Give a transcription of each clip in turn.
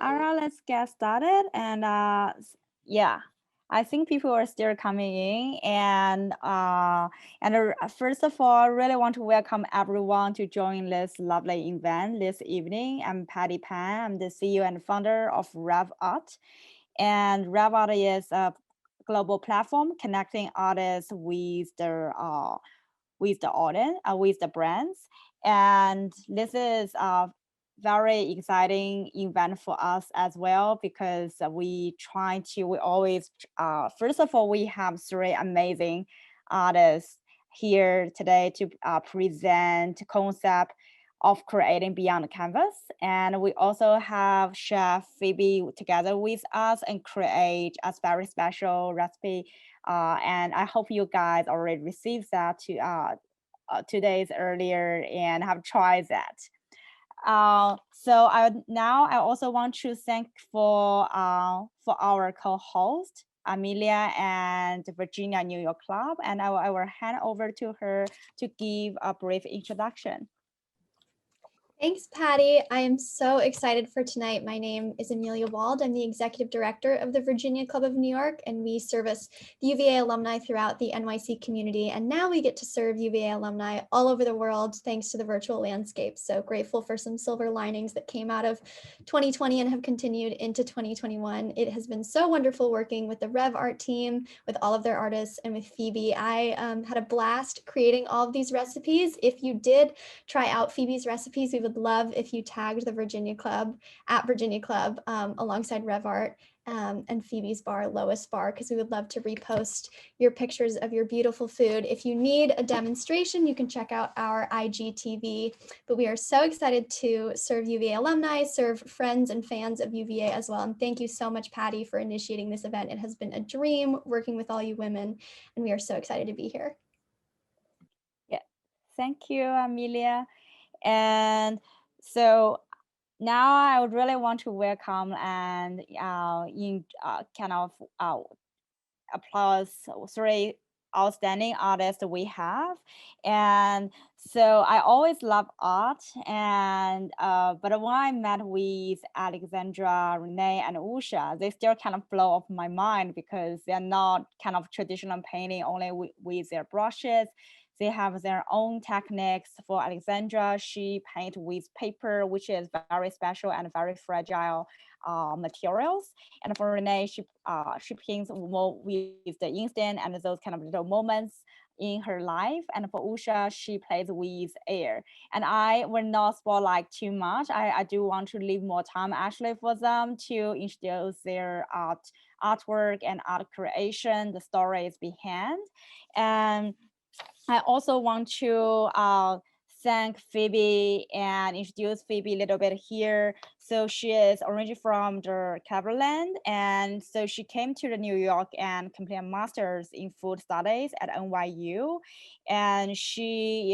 All right, let's get started. And yeah, I think people are still coming in. And first of all, really want to welcome everyone to join this lovely event this evening. I'm Patty Pan. I'm the CEO and founder of RevArt. And RevArt is a global platform connecting artists with the audience, with the brands. And this is a very exciting event for us as well because we always, first of all, we have three amazing artists here today to present concept of creating beyond the canvas. And we also have Chef Phoebe together with us and create a very special recipe, and I hope you guys already received that 2 days earlier and have tried that. I also want to thank for our co-host Amelia and Virginia New York Club, and I will hand over to her to give a brief introduction. Thanks, Patty. I am so excited for tonight. My name is Amelia Wald. I'm the Executive Director of the Virginia Club of New York, and we service the UVA alumni throughout the NYC community. And now we get to serve UVA alumni all over the world thanks to the virtual landscape. So grateful for some silver linings that came out of 2020 and have continued into 2021. It has been so wonderful working with the RevArt team, with all of their artists, and with Phoebe. I had a blast creating all of these recipes. If you did try out Phoebe's recipes, we would love if you tagged the Virginia Club at Virginia Club alongside RevArt and Phoebe's bar, Lois Bar, because we would love to repost your pictures of your beautiful food. If you need a demonstration, you can check out our IGTV. But we are so excited to serve UVA alumni, serve friends and fans of UVA as well. And thank you so much, Patty, for initiating this event. It has been a dream working with all you women, and we are so excited to be here. Yeah, thank you, Amelia. And so now I would really want to welcome and kind of applause three outstanding artists we have. And so I always love art, and but when I met with Alexandra, Renee, and Usha, they still kind of flow off my mind because they're not kind of traditional painting only with their brushes. They have their own techniques. For Alexandra, she paints with paper, which is very special and very fragile materials. And for Renee, she paints more with the instant and those kind of little moments in her life. And for Usha, she plays with air. And I will not spoil like too much. I do want to leave more time actually for them to introduce their artwork and art creation, the stories behind. And I also want to thank Phoebe and introduce Phoebe a little bit here. So she is originally from the Calabrian, and so she came to the New York and completed a master's in food studies at NYU, and she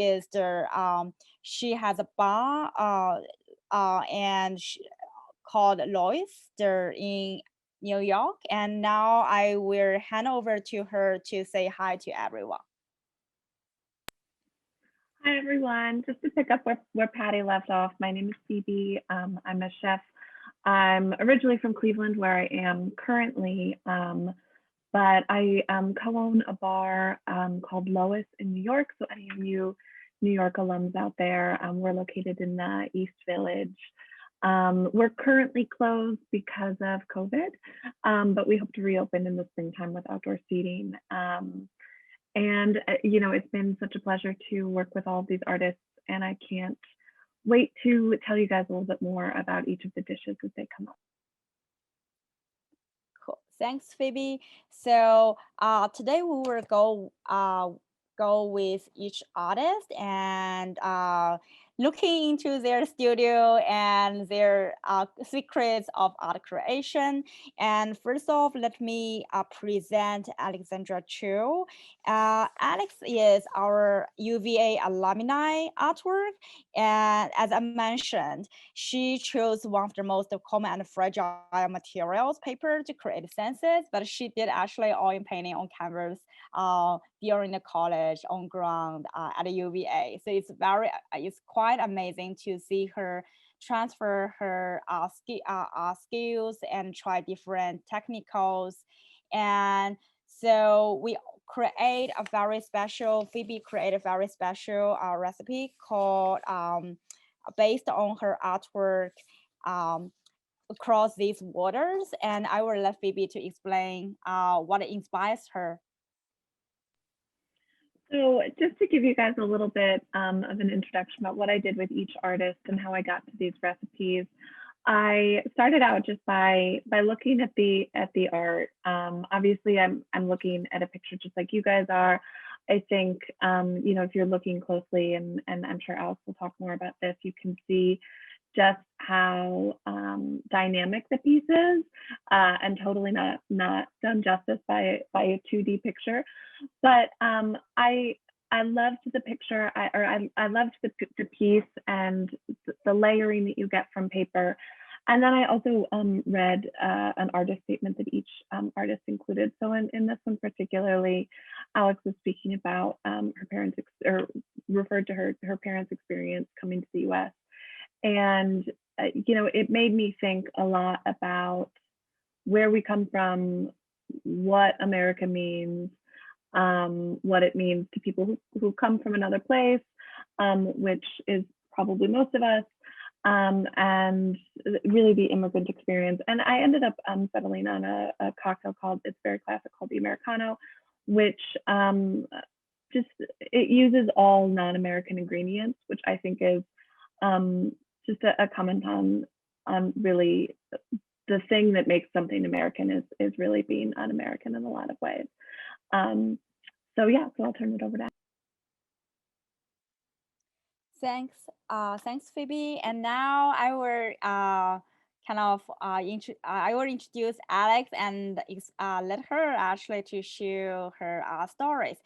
has a bar called Lois in New York, and now I will hand over to her to say hi to everyone. Hi, everyone. Just to pick up where Patty left off, my name is Phoebe. I'm a chef. I'm originally from Cleveland, where I am currently, but I co-own a bar called Lotus in New York. So any of you New York alums out there, we're located in the East Village. We're currently closed because of COVID, but we hope to reopen in the springtime with outdoor seating. And, it's been such a pleasure to work with all of these artists, and I can't wait to tell you guys a little bit more about each of the dishes as they come up. Cool. Thanks, Phoebe. So today we will go with each artist and looking into their studio and their secrets of art creation. And first off, let me present Alexandra Chiou. Alex is our UVA alumni artwork. And as I mentioned, she chose one of the most common and fragile materials, paper, to create senses, but she did actually oil painting on canvas during the college on ground at the UVA. So it's quite amazing to see her transfer her skills and try different technicals. And so we create a very special, Phoebe created a very special recipe called, based on her artwork, across these waters. And I will let Phoebe to explain what inspires her. So just to give you guys a little bit of an introduction about what I did with each artist and how I got to these recipes, I started out just by looking at the art. Obviously, I'm looking at a picture just like you guys are. I think if you're looking closely, and I'm sure Alex will talk more about this, you can see just how dynamic the piece is, and totally not done justice by a 2D picture. But I loved the picture, I loved the piece and the layering that you get from paper. And then I also read an artist statement that each artist included. So in this one particularly, Alex was speaking about her parents, or referred to her parents' experience coming to the US. And, it made me think a lot about where we come from, what America means, what it means to people who come from another place, which is probably most of us, and really the immigrant experience. And I ended up settling on a cocktail it's very classic, called the Americano, which it uses all non-American ingredients, which I think is just a comment on really the thing that makes something American is really being un-American in a lot of ways. So I'll turn it over to. Thanks, Phoebe. And now I will I will introduce Alex and let her actually to share her stories.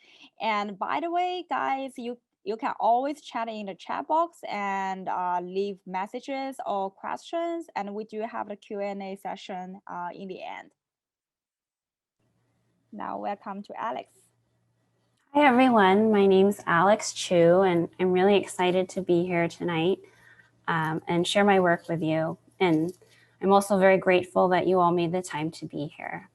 And by the way, guys, you can always chat in the chat box and leave messages or questions. And we do have the Q&A session in the end. Now, welcome to Alex. Hi, everyone. My name's Alex Chiou, and I'm really excited to be here tonight and share my work with you. And I'm also very grateful that you all made the time to be here.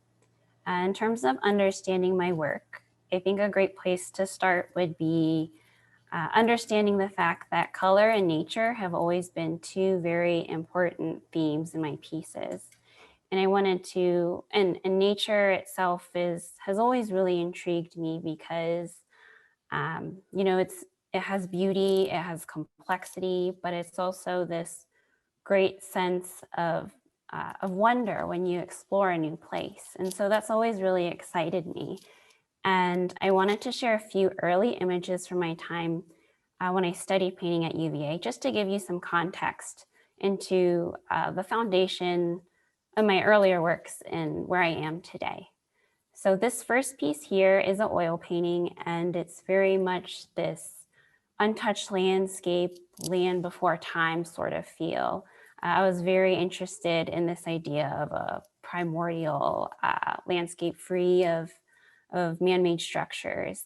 In terms of understanding my work, I think a great place to start would be understanding the fact that color and nature have always been two very important themes in my pieces. And I wanted to, and nature itself has always really intrigued me because, it has beauty, it has complexity, but it's also this great sense of wonder when you explore a new place. And so that's always really excited me. And I wanted to share a few early images from my time when I studied painting at UVA, just to give you some context into the foundation of my earlier works and where I am today. So this first piece here is an oil painting, and it's very much this untouched landscape, land before time sort of feel. I was very interested in this idea of a primordial landscape free of man-made structures.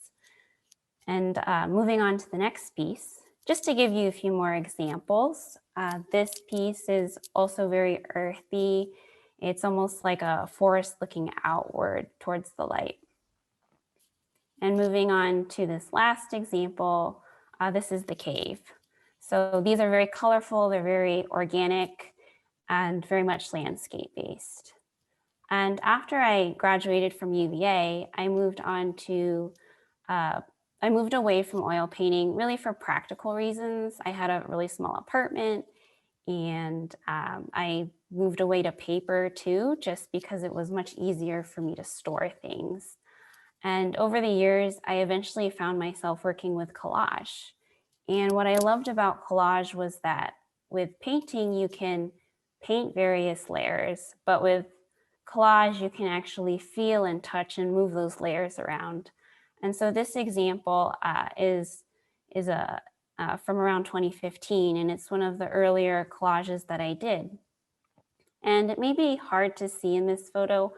And moving on to the next piece, just to give you a few more examples, this piece is also very earthy. It's almost like a forest looking outward towards the light. And moving on to this last example, this is the cave. So these are very colorful, they're very organic, and very much landscape based. And after I graduated from UVA, I moved away from oil painting really for practical reasons. I had a really small apartment, and I moved away to paper too, just because it was much easier for me to store things. And over the years, I eventually found myself working with collage. And what I loved about collage was that with painting, you can paint various layers, but with collage, you can actually feel and touch and move those layers around. And so this example is from around 2015, and it's one of the earlier collages that I did. And it may be hard to see in this photo,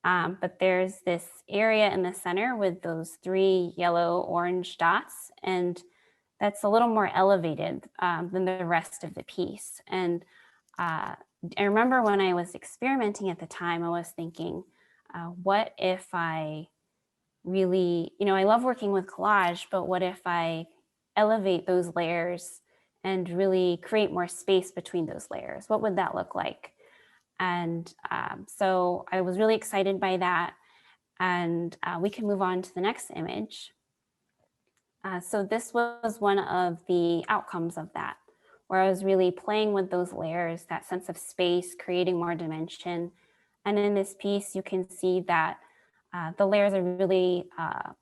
but there's this area in the center with those 3 yellow-orange dots, and that's a little more elevated than the rest of the piece. And I remember when I was experimenting at the time, I was thinking, what if I really, I love working with collage, but what if I elevate those layers and really create more space between those layers? What would that look like? And so I was really excited by that. And we can move on to the next image. So this was one of the outcomes of that, where I was really playing with those layers, that sense of space, creating more dimension. And in this piece, you can see that the layers are really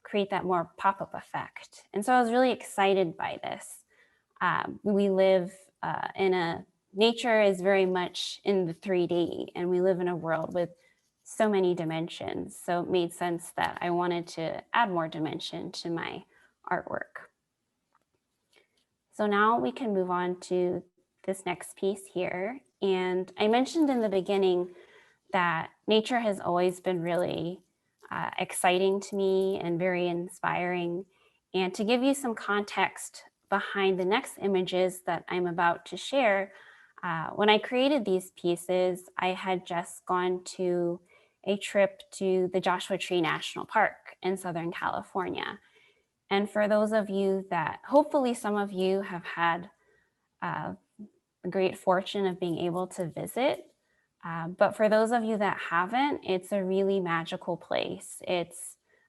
create that more pop-up effect. And so I was really excited by this. We live nature is very much in the 3D, and we live in a world with so many dimensions. So it made sense that I wanted to add more dimension to my artwork. So now we can move on to this next piece here. And I mentioned in the beginning that nature has always been really exciting to me and very inspiring. And to give you some context behind the next images that I'm about to share, when I created these pieces, I had just gone to a trip to the Joshua Tree National Park in Southern California. And for those of you that, hopefully some of you have had the great fortune of being able to visit, but for those of you that haven't, it's a really magical place. I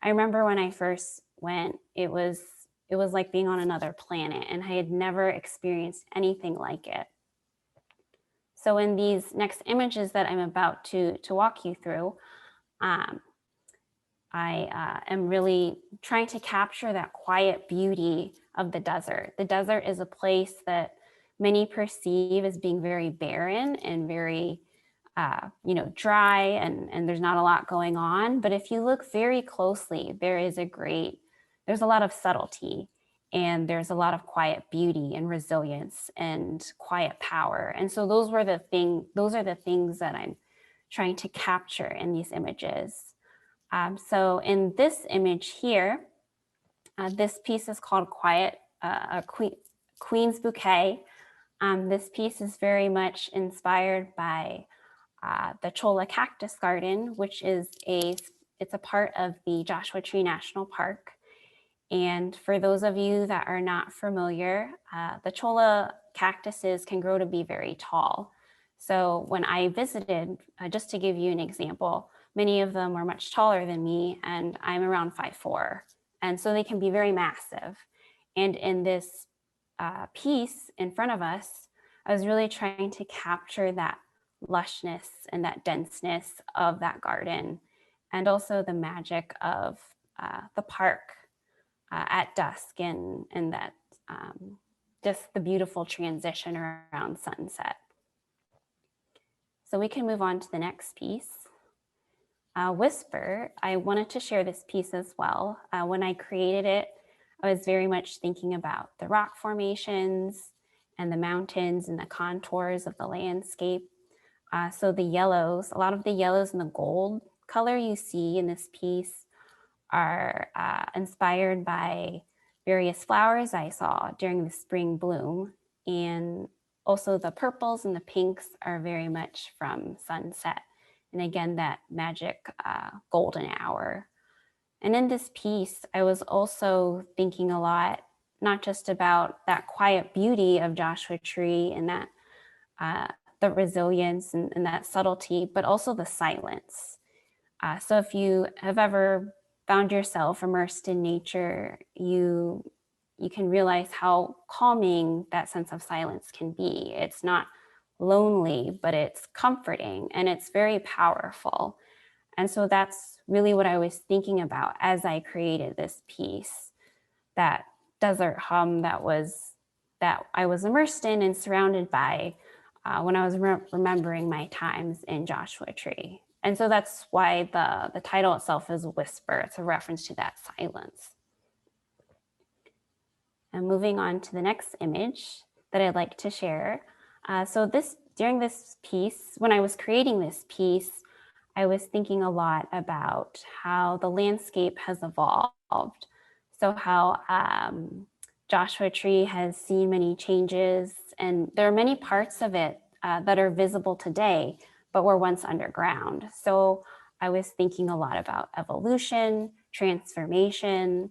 remember when I first went, it was like being on another planet, and I had never experienced anything like it. So in these next images that I'm about to walk you through, I am really trying to capture that quiet beauty of the desert. The desert is a place that many perceive as being very barren and very, dry, and there's not a lot going on. But if you look very closely, there's a lot of subtlety, and there's a lot of quiet beauty and resilience and quiet power. And so those are the things that I'm trying to capture in these images. So in this image here, this piece is called Queen's Bouquet. This piece is very much inspired by the Cholla Cactus Garden, which is it's a part of the Joshua Tree National Park. And for those of you that are not familiar, the Cholla cactuses can grow to be very tall. So when I visited, just to give you an example, many of them were much taller than me, and I'm around 5'4". And so they can be very massive. And in this piece in front of us, I was really trying to capture that lushness and that denseness of that garden, and also the magic of the park at dusk, and that just the beautiful transition around sunset. So we can move on to the next piece. Whisper, I wanted to share this piece as well. When I created it, I was very much thinking about the rock formations and the mountains and the contours of the landscape. So the yellows, a lot of the yellows and the gold color you see in this piece are inspired by various flowers I saw during the spring bloom. And also the purples and the pinks are very much from sunset. And again, that magic golden hour. And in this piece, I was also thinking a lot, not just about that quiet beauty of Joshua Tree and that the resilience and that subtlety, but also the silence. So if you have ever found yourself immersed in nature, you can realize how calming that sense of silence can be. It's not lonely, but it's comforting, and it's very powerful. And so that's really what I was thinking about as I created this piece, that desert hum that I was immersed in and surrounded by when I was remembering my times in Joshua Tree. And so that's why the title itself is Whisper. It's a reference to that silence. And moving on to the next image that I'd like to share. During this piece, when I was creating this piece, I was thinking a lot about how the landscape has evolved. So how Joshua Tree has seen many changes, and there are many parts of it that are visible today, but were once underground. So I was thinking a lot about evolution, transformation.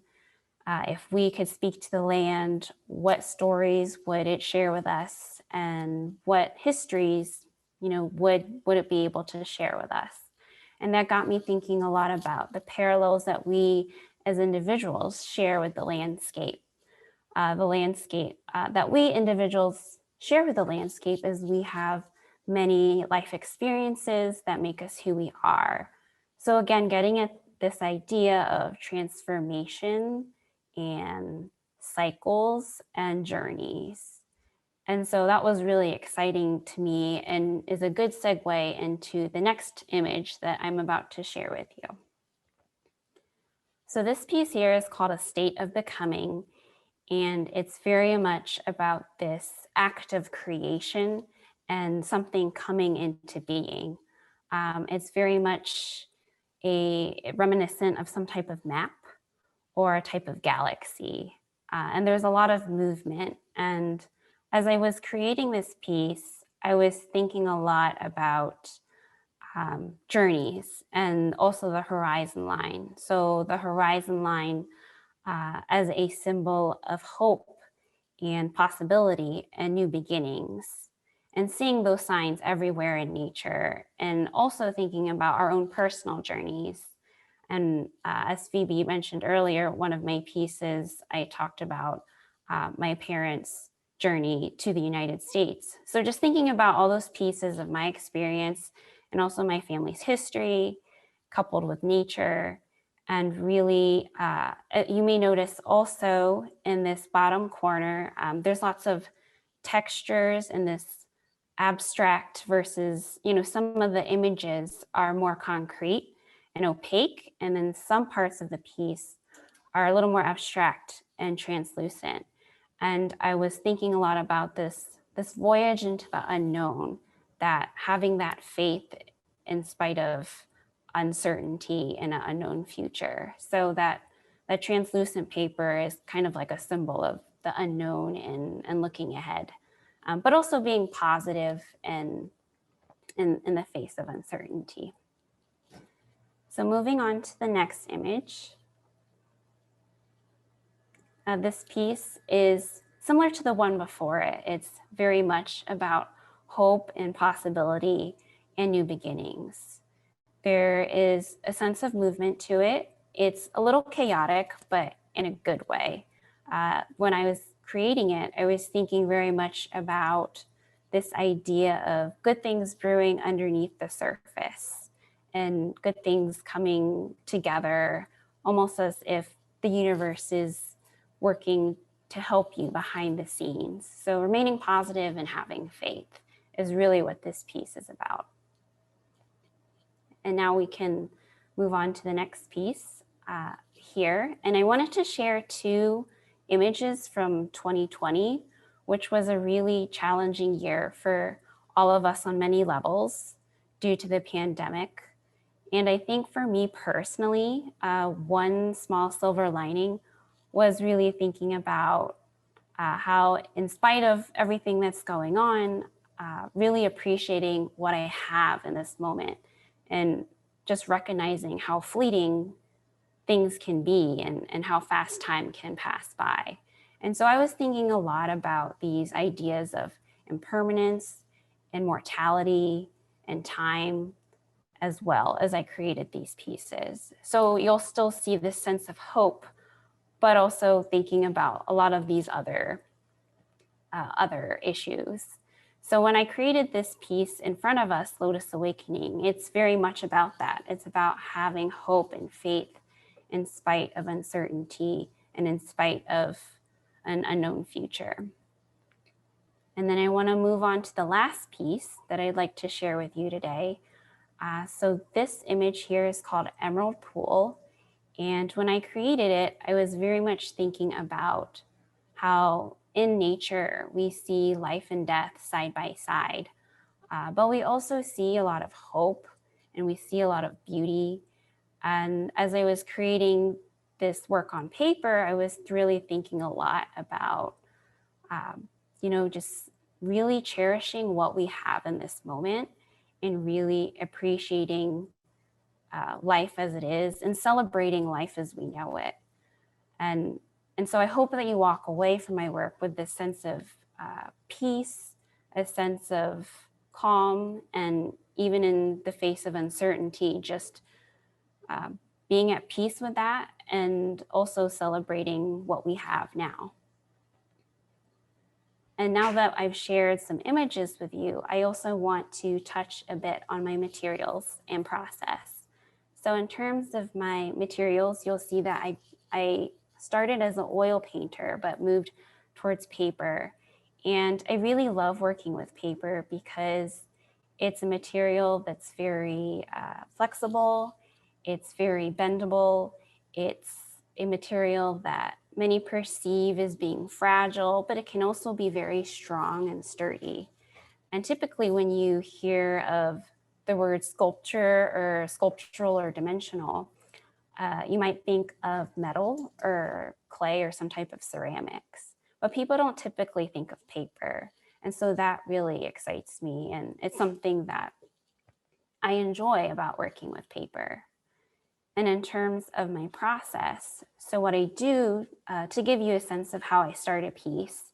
If we could speak to the land, what stories would it share with us, and what histories, would it be able to share with us? And that got me thinking a lot about the parallels that we as individuals share with the landscape. That we individuals share with the landscape is we have many life experiences that make us who we are. So again, getting at this idea of transformation and cycles and journeys. And so that was really exciting to me and is a good segue into the next image that I'm about to share with you. So this piece here is called A State of Becoming, and it's very much about this act of creation and something coming into being. It's very much reminiscent of some type of map or a type of galaxy. And there's a lot of movement. And as I was creating this piece, I was thinking a lot about journeys and also the horizon line. So the horizon line as a symbol of hope and possibility and new beginnings, and seeing those signs everywhere in nature, and also thinking about our own personal journeys. And as Phoebe mentioned earlier, one of my pieces, I talked about my parents' journey to the United States. So just thinking about all those pieces of my experience and also my family's history, coupled with nature. And really, you may notice also in this bottom corner, there's lots of textures in this abstract versus, some of the images are more concrete and opaque. And then some parts of the piece are a little more abstract and translucent. And I was thinking a lot about this voyage into the unknown, that having that faith in spite of uncertainty in an unknown future. So that translucent paper is kind of like a symbol of the unknown and looking ahead, but also being positive and in the face of uncertainty. So moving on to the next image. This piece is similar to the one before it. It's very much about hope and possibility and new beginnings. There is a sense of movement to it. It's a little chaotic, but in a good way. When I was creating it, I was thinking very much about this idea of good things brewing underneath the surface and good things coming together, almost as if the universe is working to help you behind the scenes. So remaining positive and having faith is really what this piece is about. And now we can move on to the next piece here. And I wanted to share two images from 2020, which was a really challenging year for all of us on many levels due to the pandemic. And I think for me personally, one small silver lining was really thinking about how, in spite of everything that's going on, really appreciating what I have in this moment and just recognizing how fleeting things can be and how fast time can pass by. And so I was thinking a lot about these ideas of impermanence and mortality and time, as well as I created these pieces. So you'll still see this sense of hope, but also thinking about a lot of these other issues. So when I created this piece in front of us, Lotus Awakening, it's very much about that. It's about having hope and faith in spite of uncertainty and in spite of an unknown future. And then I want to move on to the last piece that I'd like to share with you today. So this image here is called Emerald Pool. And when I created it, I was very much thinking about how in nature we see life and death side by side, but we also see a lot of hope and we see a lot of beauty. And as I was creating this work on paper, I was really thinking a lot about, just really cherishing what we have in this moment and really appreciating life as it is and celebrating life as we know it. And so I hope that you walk away from my work with this sense of peace, a sense of calm, and even in the face of uncertainty, just being at peace with that and also celebrating what we have now. And now that I've shared some images with you, I also want to touch a bit on my materials and process. So in terms of my materials, you'll see that I started as an oil painter, but moved towards paper. And I really love working with paper because it's a material that's very flexible, it's very bendable, it's a material that many perceive as being fragile, but it can also be very strong and sturdy. And typically when you hear of the word sculpture or sculptural or dimensional, you might think of metal or clay or some type of ceramics, but people don't typically think of paper. And so that really excites me. And it's something that I enjoy about working with paper. And in terms of my process, so what I do to give you a sense of how I start a piece,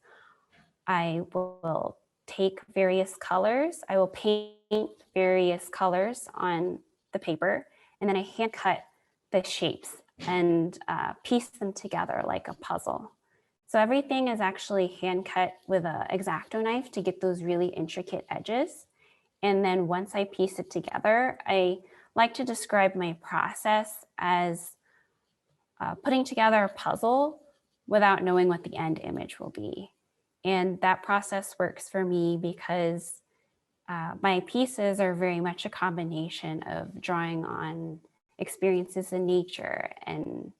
I will take various colors. I will paint various colors on the paper, and then I hand cut the shapes and piece them together like a puzzle. So everything is actually hand cut with an X-Acto knife to get those really intricate edges. And then once I piece it together, I like to describe my process as putting together a puzzle without knowing what the end image will be. And that process works for me because my pieces are very much a combination of drawing on experiences in nature and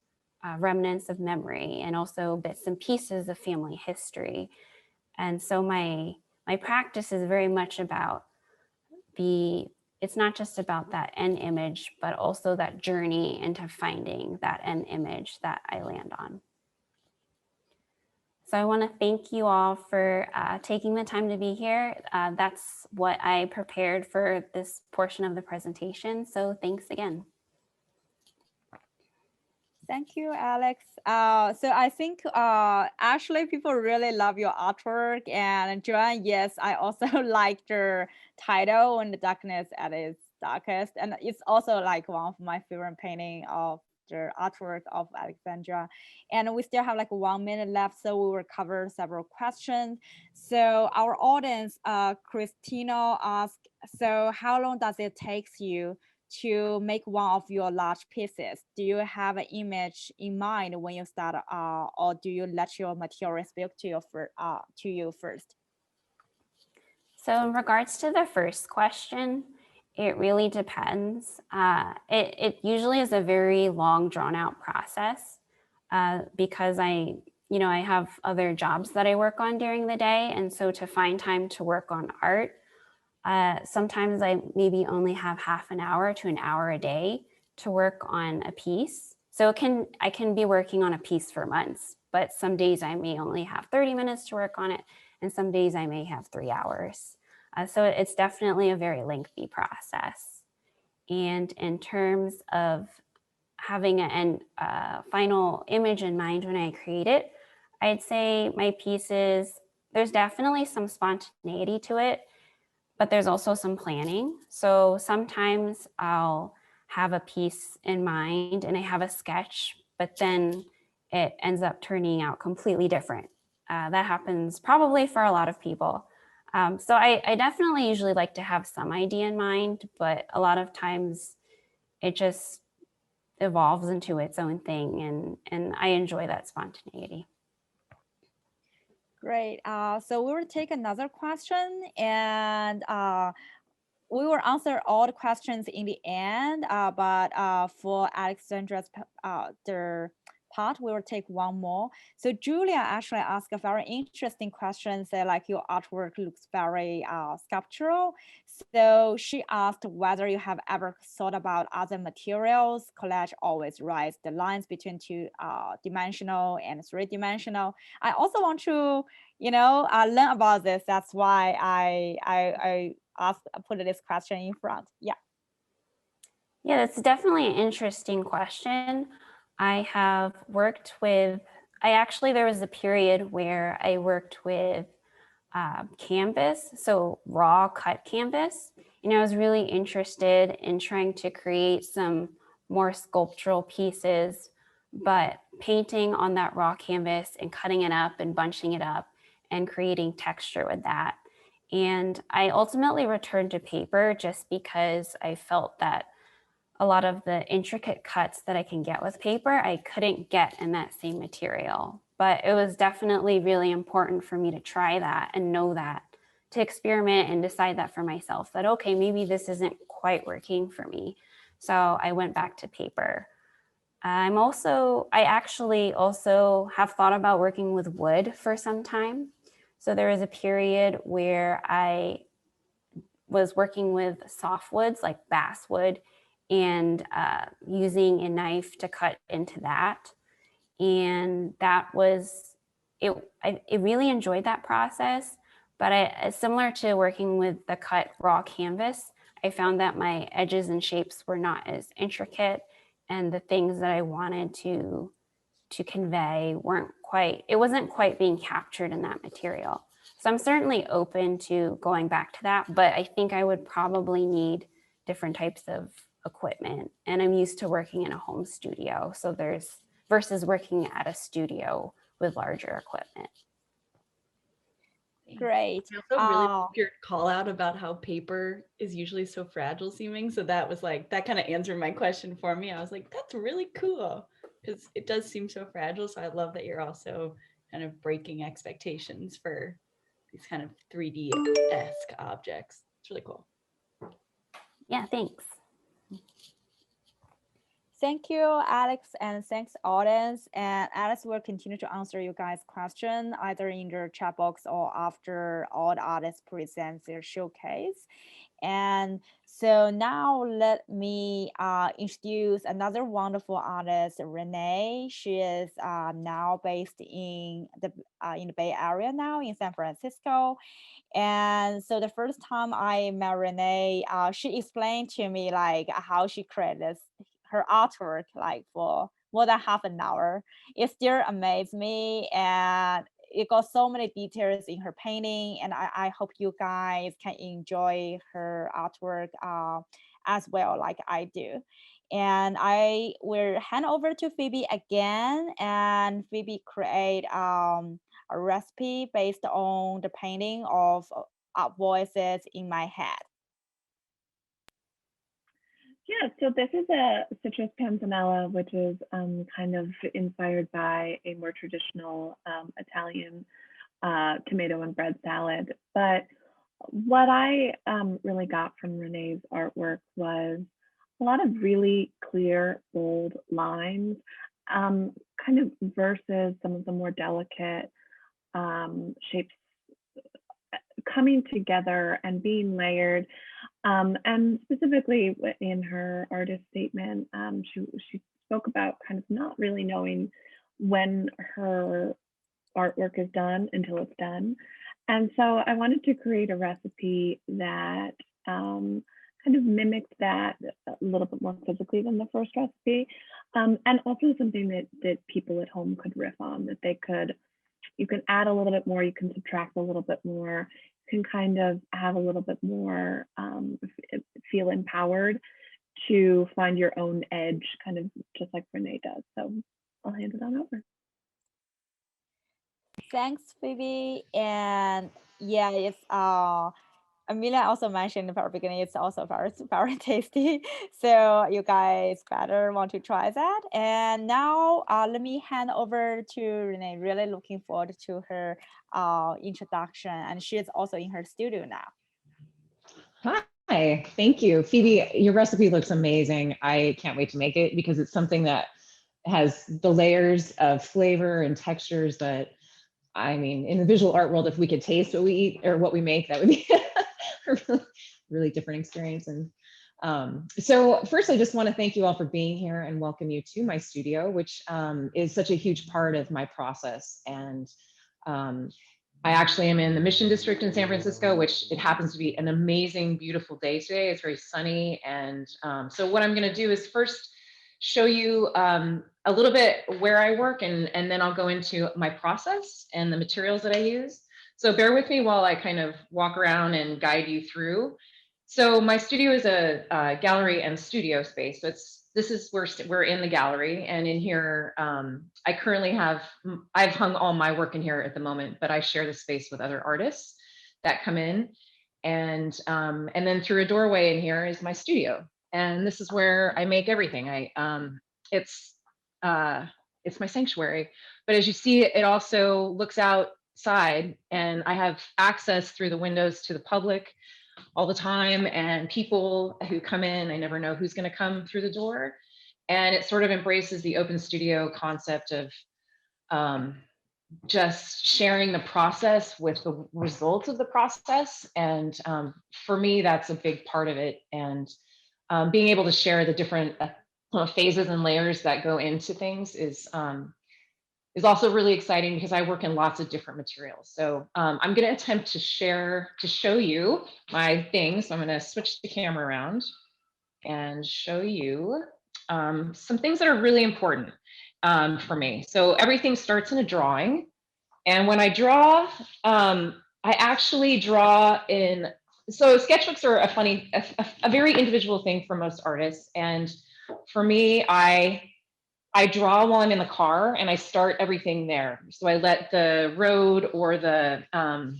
remnants of memory, and also bits and pieces of family history. And so my practice is very much about it's not just about that end image, but also that journey into finding that end image that I land on. So I want to thank you all for taking the time to be here. That's what I prepared for this portion of the presentation. So thanks again. Thank you, Alex. So I think actually people really love your artwork, and Joanne, yes, I also like the title "When the Darkness at its Darkest," and it's also like one of my favorite painting of the artwork of Alexandra. And we still have like 1 minute left, so we will cover several questions. So our audience, Christina asked, so how long does it take you to make one of your large pieces? Do you have an image in mind when you start, or do you let your material speak to you first? So in regards to the first question, it really depends. It usually is a very long, drawn out process because I have other jobs that I work on during the day, and so to find time to work on art, sometimes I maybe only have half an hour to an hour a day to work on a piece. So I can be working on a piece for months, but some days I may only have 30 minutes to work on it, and some days I may have 3 hours. So it's definitely a very lengthy process. And in terms of having a final image in mind when I create it, I'd say my pieces, there's definitely some spontaneity to it, but there's also some planning. So sometimes I'll have a piece in mind and I have a sketch, but then it ends up turning out completely different. That happens probably for a lot of people. So I definitely usually like to have some idea in mind, but a lot of times it just evolves into its own thing, and I enjoy that spontaneity. Great. So we will take another question, and we will answer all the questions in the end. But for Alexandra's the part, we will take one more. So Julia actually asked a very interesting question, say like your artwork looks very sculptural. So she asked whether you have ever thought about other materials. Collage always writes the lines between two dimensional and three-dimensional. I also want to, learn about this. That's why I put this question in front. Yeah. Yeah, that's definitely an interesting question. I have worked with, there was a period where I worked with canvas, so raw cut canvas. And I was really interested in trying to create some more sculptural pieces, but painting on that raw canvas and cutting it up and bunching it up and creating texture with that. And I ultimately returned to paper just because I felt that a lot of the intricate cuts that I can get with paper, I couldn't get in that same material. But it was definitely really important for me to try that and know that, to experiment and decide that for myself, that, okay, maybe this isn't quite working for me. So I went back to paper. I actually also have thought about working with wood for some time. So there was a period where I was working with softwoods like basswood and using a knife to cut into that. And that was, I really enjoyed that process, but similar to working with the cut raw canvas, I found that my edges and shapes were not as intricate, and the things that I wanted to convey wasn't quite being captured in that material. So I'm certainly open to going back to that, but I think I would probably need different types of equipment. And I'm used to working in a home studio. So versus working at a studio with larger equipment. Great. I also really like your call out about how paper is usually so fragile seeming. So that was like, that kind of answered my question for me. I was like, that's really cool because it does seem so fragile. So I love that you're also kind of breaking expectations for these kind of 3D-esque objects. It's really cool. Yeah, thanks. Thank you, Alex, and thanks, audience. And Alex will continue to answer you guys' question either in the chat box or after all the artists present their showcase. And so now let me introduce another wonderful artist, Renee. She is now based in the Bay Area now in San Francisco. And so the first time I met Renee, she explained to me like how she created her artwork like for more than half an hour. It still amazed me, and it got so many details in her painting, and I hope you guys can enjoy her artwork as well like I do. And I will hand over to Phoebe again, and Phoebe create a recipe based on the painting of voices in my head. Yeah, so this is a citrus panzanella, which is kind of inspired by a more traditional Italian tomato and bread salad. But what I really got from Renee's artwork was a lot of really clear, bold lines, kind of versus some of the more delicate shapes coming together and being layered. And specifically in her artist statement, she spoke about kind of not really knowing when her artwork is done until it's done. And so I wanted to create a recipe that kind of mimicked that a little bit more physically than the first recipe, and also something that people at home could riff on, that they could, you can add a little bit more, you can subtract a little bit more, you can kind of have a little bit more, feel empowered to find your own edge, kind of just like Renee does. So I'll hand it on over. Thanks, Phoebe. And yeah, it's Amelia also mentioned in the very beginning, it's also very, very tasty. So you guys better want to try that. And now let me hand over to Renee. Really looking forward to her introduction. And she is also in her studio now. Hi, thank you. Phoebe, your recipe looks amazing. I can't wait to make it because it's something that has the layers of flavor and textures that, I mean, in the visual art world, if we could taste what we eat or what we make, that would be a really different experience. And so first, I just want to thank you all for being here and welcome you to my studio, which is such a huge part of my process. And I actually am in the Mission District in San Francisco, which it happens to be an amazing, beautiful day today. It's very sunny. And so what I'm going to do is first show you a little bit where I work, and then I'll go into my process and the materials that I use. So bear with me while I kind of walk around and guide you through. So my studio is a gallery and studio space. So this is where we're in the gallery, and in here, I currently I've hung all my work in here at the moment, but I share the space with other artists that come in, and then through a doorway in here is my studio, and this is where I make everything. It's my sanctuary, but as you see, it also looks outside, and I have access through the windows to the public all the time, and people who come in, I never know who's going to come through the door. And it sort of embraces the open studio concept of just sharing the process with the results of the process. And for me, that's a big part of it. And being able to share the different phases and layers that go into things is also really exciting, because I work in lots of different materials. So I'm going to attempt to show you my things. So I'm going to switch the camera around and show you some things that are really important for me. So everything starts in a drawing. And when I draw, I actually draw in, so sketchbooks are a very individual thing for most artists. And for me, I draw one in the car and I start everything there. So I let the road or the, hold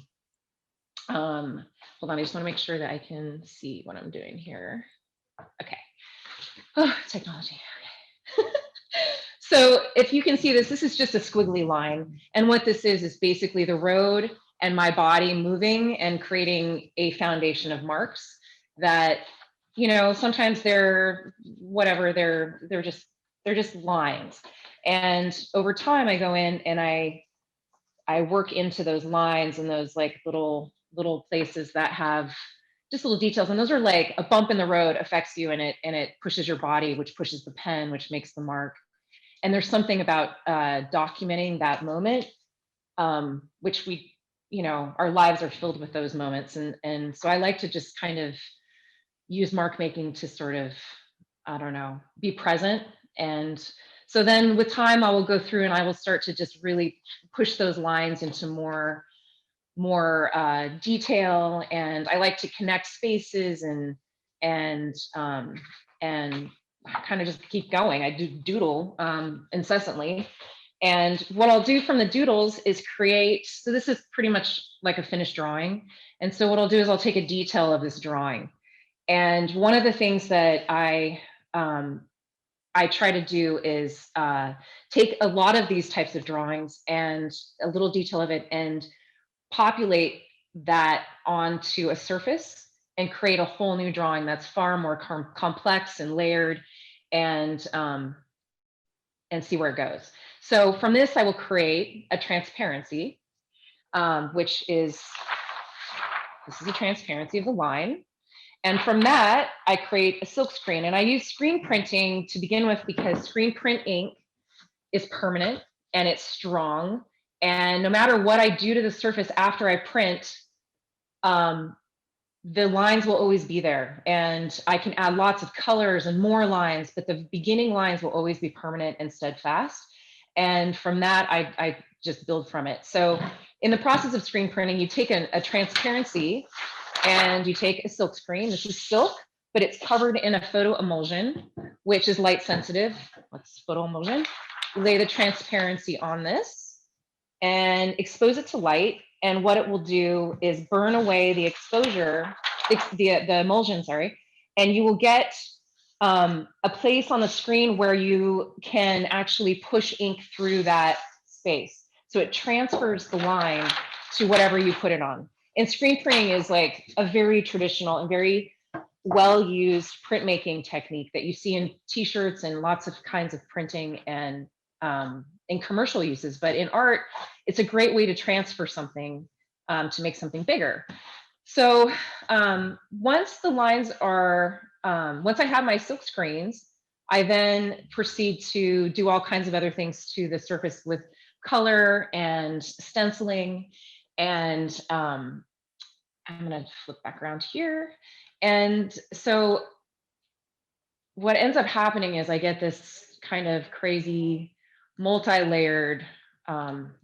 on, I just want to make sure that I can see what I'm doing here. Okay. Oh, technology. Okay. So if you can see this is just a squiggly line. And what this is basically the road and my body moving and creating a foundation of marks that, you know, sometimes they're whatever, they're just lines. And over time I go in and I work into those lines and those like little places that have just little details. And those are like a bump in the road affects you, and it pushes your body, which pushes the pen, which makes the mark. And there's something about documenting that moment, which we, you know, our lives are filled with those moments. And so I like to just kind of use mark making to sort of, I don't know, be present. And so then with time, I will go through and I will start to just really push those lines into more detail. And I like to connect spaces and kind of just keep going. I do doodle incessantly. And what I'll do from the doodles is create, so this is pretty much like a finished drawing. And so what I'll do is I'll take a detail of this drawing. And one of the things that I try to do is take a lot of these types of drawings and a little detail of it and populate that onto a surface and create a whole new drawing that's far more complex and layered, and see where it goes. So from this, I will create a transparency, which is, this is a transparency of the line. And from that, I create a silk screen. And I use screen printing to begin with because screen print ink is permanent and it's strong. And no matter what I do to the surface after I print, the lines will always be there. And I can add lots of colors and more lines, but the beginning lines will always be permanent and steadfast. And from that, I just build from it. So in the process of screen printing, you take a transparency and you take a silk screen. This is silk, but it's covered in a photo emulsion, which is light sensitive. Let's photo emulsion. Lay the transparency on this and expose it to light. And what it will do is burn away the exposure, the emulsion, sorry, and you will get a place on the screen where you can actually push ink through that space. So it transfers the line to whatever you put it on. And screen printing is like a very traditional and very well-used printmaking technique that you see in t-shirts and lots of kinds of printing and in commercial uses. But in art, it's a great way to transfer something to make something bigger. So once the lines are, once I have my silk screens, I then proceed to do all kinds of other things to the surface with color and stenciling. And I'm gonna flip back around here. And so what ends up happening is I get this kind of crazy multi-layered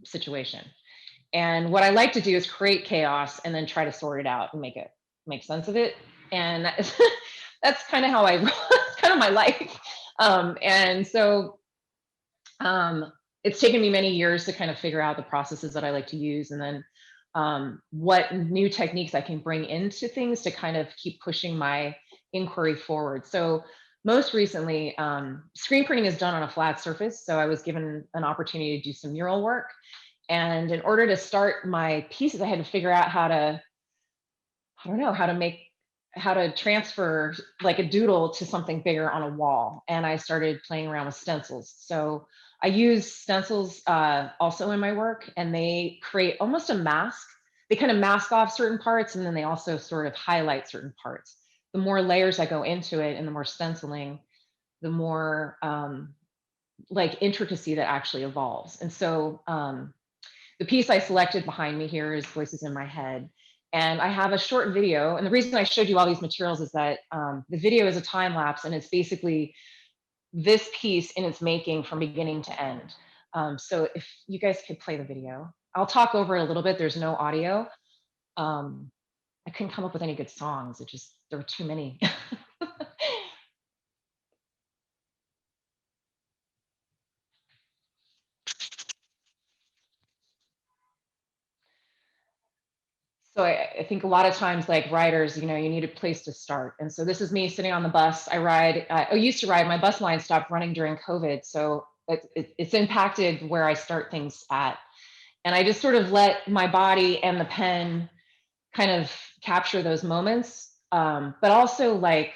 situation. And what I like to do is create chaos and then try to sort it out and make sense of it. And that's kind of how I, it's kind of my life. And so it's taken me many years to kind of figure out the processes that I like to use, and then what new techniques I can bring into things to kind of keep pushing my inquiry forward. So most recently, screen printing is done on a flat surface. So I was given an opportunity to do some mural work. And in order to start my pieces, I had to figure out how to, I don't know, how to transfer like a doodle to something bigger on a wall. And I started playing around with stencils. So I use stencils also in my work, and they create almost a mask. They kind of mask off certain parts, and then they also sort of highlight certain parts. The more layers I go into it and the more stenciling, the more like intricacy that actually evolves. And so the piece I selected behind me here is Voices in My Head. And I have a short video. And the reason I showed you all these materials is that the video is a time lapse, and it's basically this piece in its making from beginning to end. So if you guys could play the video, I'll talk over it a little bit. There's no audio. I couldn't come up with any good songs. There were too many. So I think a lot of times, like writers, you need a place to start. And so this is me sitting on the bus. I used to ride, my bus line stopped running during COVID. So it's impacted where I start things at. And I just sort of let my body and the pen kind of capture those moments, but also like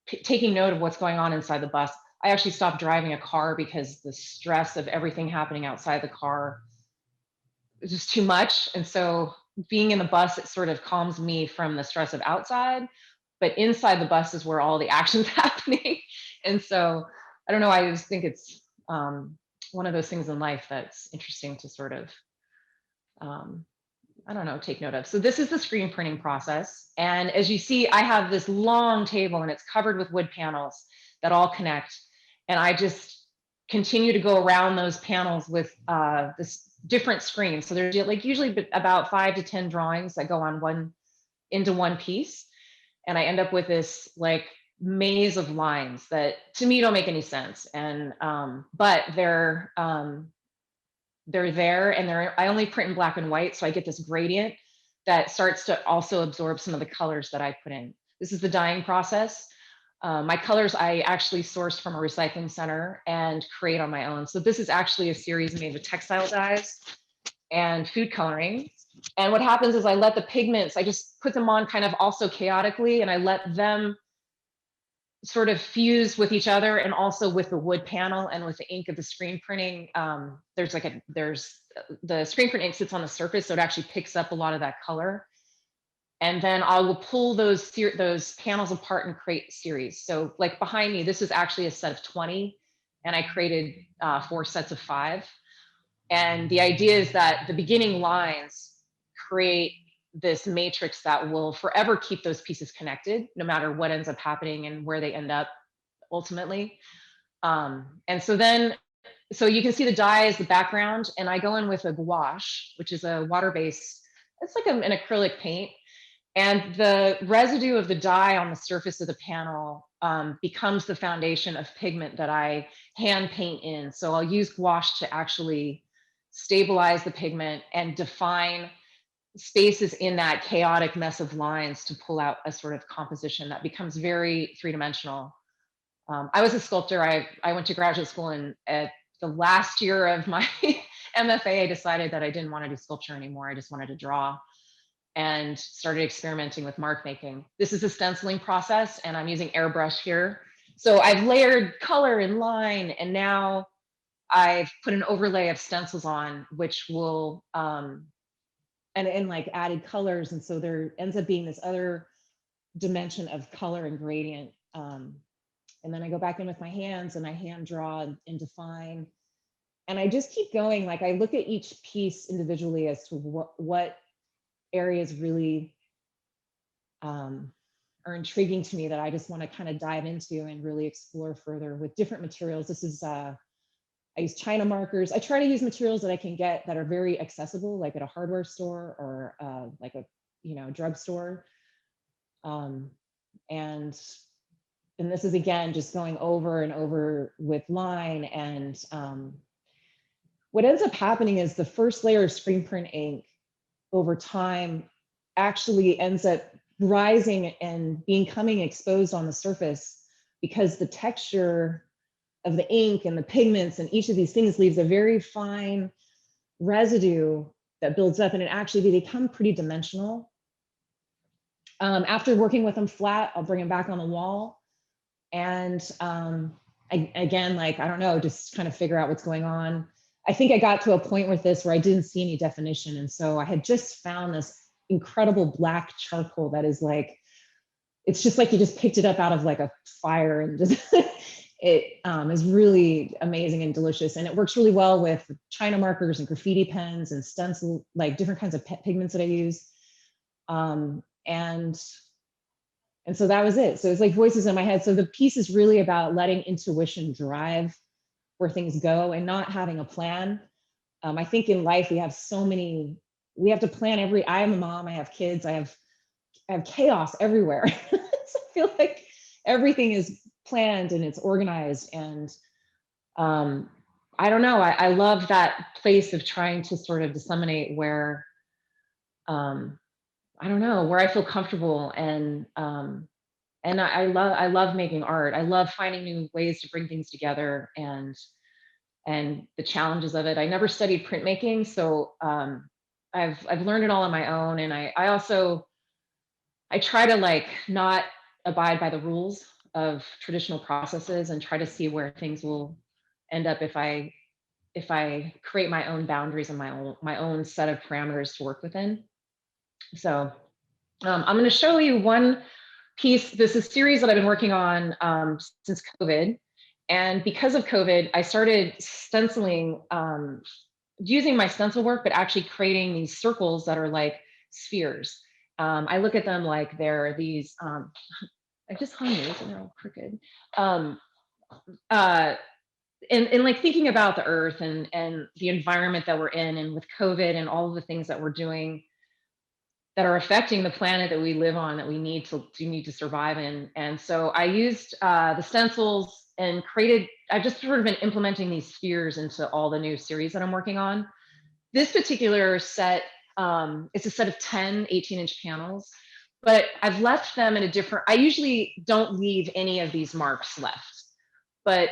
taking note of what's going on inside the bus. I actually stopped driving a car because the stress of everything happening outside the car is just too much. And so being in the bus, it sort of calms me from the stress of outside, but inside the bus is where all the action's happening. And so I don't know, I just think it's one of those things in life that's interesting to sort of, I don't know, take note of. So this is the screen printing process. And as you see, I have this long table and it's covered with wood panels that all connect. And I just continue to go around those panels with this different screens. So there's like usually about 5 to 10 drawings that go on into one piece. And I end up with this like maze of lines that to me don't make any sense. And but they're there, and I only print in black and white, so I get this gradient that starts to also absorb some of the colors that I put in. This is the dyeing process. My colors I actually sourced from a recycling center and create on my own. So this is actually a series made with textile dyes and food coloring. And what happens is I let the pigments, I just put them on kind of also chaotically, and I let them sort of fuse with each other and also with the wood panel and with the ink of the screen printing. There's the screen print ink sits on the surface, so it actually picks up a lot of that color. And then I will pull those panels apart and create series. So like behind me, this is actually a set of 20, and I created 4 sets of 5. And the idea is that the beginning lines create this matrix that will forever keep those pieces connected, no matter what ends up happening and where they end up ultimately. And so you can see the dye as the background, and I go in with a gouache, which is a water-based, it's like an acrylic paint. And the residue of the dye on the surface of the panel becomes the foundation of pigment that I hand paint in. So I'll use gouache to actually stabilize the pigment and define spaces in that chaotic mess of lines to pull out a sort of composition that becomes very three-dimensional. I was a sculptor. I went to graduate school, and at the last year of my MFA, I decided that I didn't want to do sculpture anymore. I just wanted to draw. and started experimenting with mark making. This is a stenciling process, and I'm using airbrush here. So I've layered color and line, and now I've put an overlay of stencils on, which will, and like added colors. And so there ends up being this other dimension of color and gradient. And then I go back in with my hands and I hand draw and define. And I just keep going. Like I look at each piece individually as to what areas really are intriguing to me that I just want to kind of dive into and really explore further with different materials. This is, I use China markers. I try to use materials that I can get that are very accessible, like at a hardware store or like a, drugstore. And this is, again, just going over and over with line. And what ends up happening is the first layer of screen print ink over time actually ends up rising and becoming exposed on the surface, because the texture of the ink and the pigments and each of these things leaves a very fine residue that builds up, and it actually they become pretty dimensional. After working with them flat, I'll bring them back on the wall. And again, like, I don't know, just kind of figure out what's going on. I think I got to a point with this where I didn't see any definition. And so I had just found this incredible black charcoal that is like, it's just like you just picked it up out of like a fire, and just it is really amazing and delicious. And it works really well with China markers and graffiti pens and stencil, like different kinds of pigments that I use. And so that was it. So it's like voices in my head. So the piece is really about letting intuition drive where things go and not having a plan. I think in life we have we have to plan I am a mom, I have kids, I have chaos everywhere. So I feel like everything is planned and it's organized. And I don't know, I love that place of trying to sort of disseminate where, I don't know, where I feel comfortable. And I love making art. I love finding new ways to bring things together and the challenges of it. I never studied printmaking, so I've learned it all on my own. And I try to like not abide by the rules of traditional processes and try to see where things will end up if I create my own boundaries and my own set of parameters to work within. So I'm going to show you one piece. This is a series that I've been working on since COVID. And because of COVID, I started stenciling, using my stencil work, but actually creating these circles that are like spheres. I look at them like they're these, I just hung these and they're all crooked. And like thinking about the earth and the environment that we're in, and with COVID and all of the things that we're doing that are affecting the planet that we live on, that we need to survive in. And so I used the stencils and I've just sort of been implementing these spheres into all the new series that I'm working on. This particular set, it's a set of 10 18-inch panels, but I've left them in a different, I usually don't leave any of these marks left. But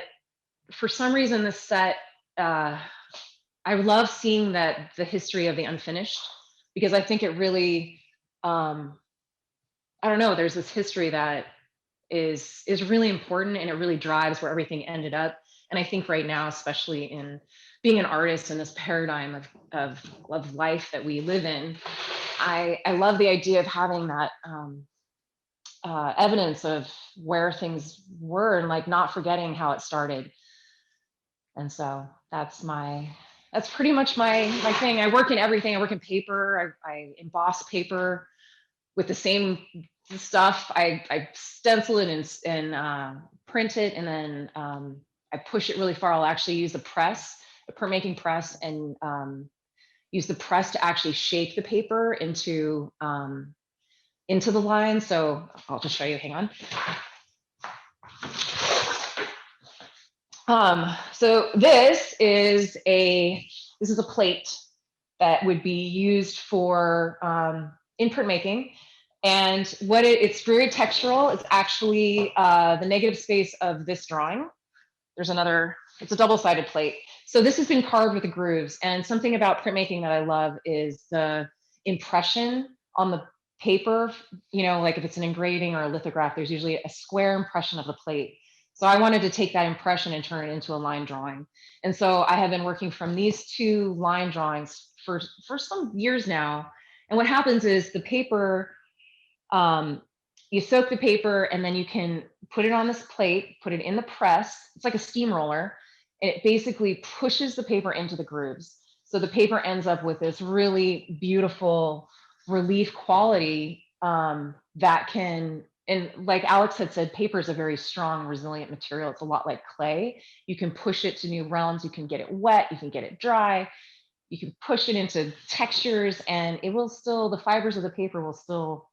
for some reason, this set, I love seeing the history of the unfinished, because I think it really, I don't know, there's this history that is really important, and it really drives where everything ended up. And I think right now, especially in being an artist in this paradigm of life that we live in, I love the idea of having that evidence of where things were, and like not forgetting how it started. And so that's pretty much my thing. I work in everything. I work in paper. I emboss paper with the same stuff. I stencil it and print it, and then I push it really far. I'll actually use a printmaking press, and use the press to actually shape the paper into the line. So I'll just show you. Hang on. So this is a plate that would be used for in printmaking, and it's very textural. It's actually the negative space of this drawing. There's another. It's a double-sided plate. So this has been carved with the grooves. And something about printmaking that I love is the impression on the paper, like if it's an engraving or a lithograph, there's usually a square impression of the plate. So I wanted to take that impression and turn it into a line drawing. And so I have been working from these 2 line drawings for some years now. And what happens is the paper, you soak the paper and then you can put it on this plate, put it in the press. It's like a steamroller. And it basically pushes the paper into the grooves. So the paper ends up with this really beautiful relief quality that can, and like Alex had said, paper is a very strong, resilient material. It's a lot like clay. You can push it to new realms. You can get it wet. You can get it dry. You can push it into textures, and it will still, the fibers of the paper will still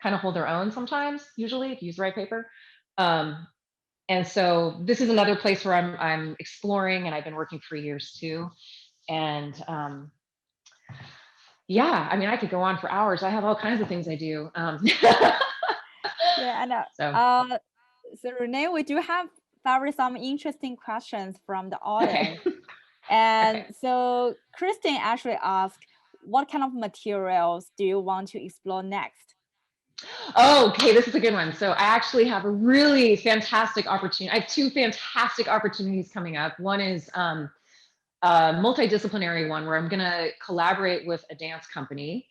kind of hold their own sometimes, usually, if you use the right paper. And so this is another place where I'm exploring, and I've been working for years too. And yeah, I mean, I could go on for hours. I have all kinds of things I do. Yeah, and So. so Renee, we do have some interesting questions from the audience. Okay. And Okay. so Kristen actually asked, what kind of materials do you want to explore next? Oh, okay, this is a good one. So I actually have a really fantastic opportunity. I have 2 fantastic opportunities coming up. One is a multidisciplinary one where I'm going to collaborate with a dance company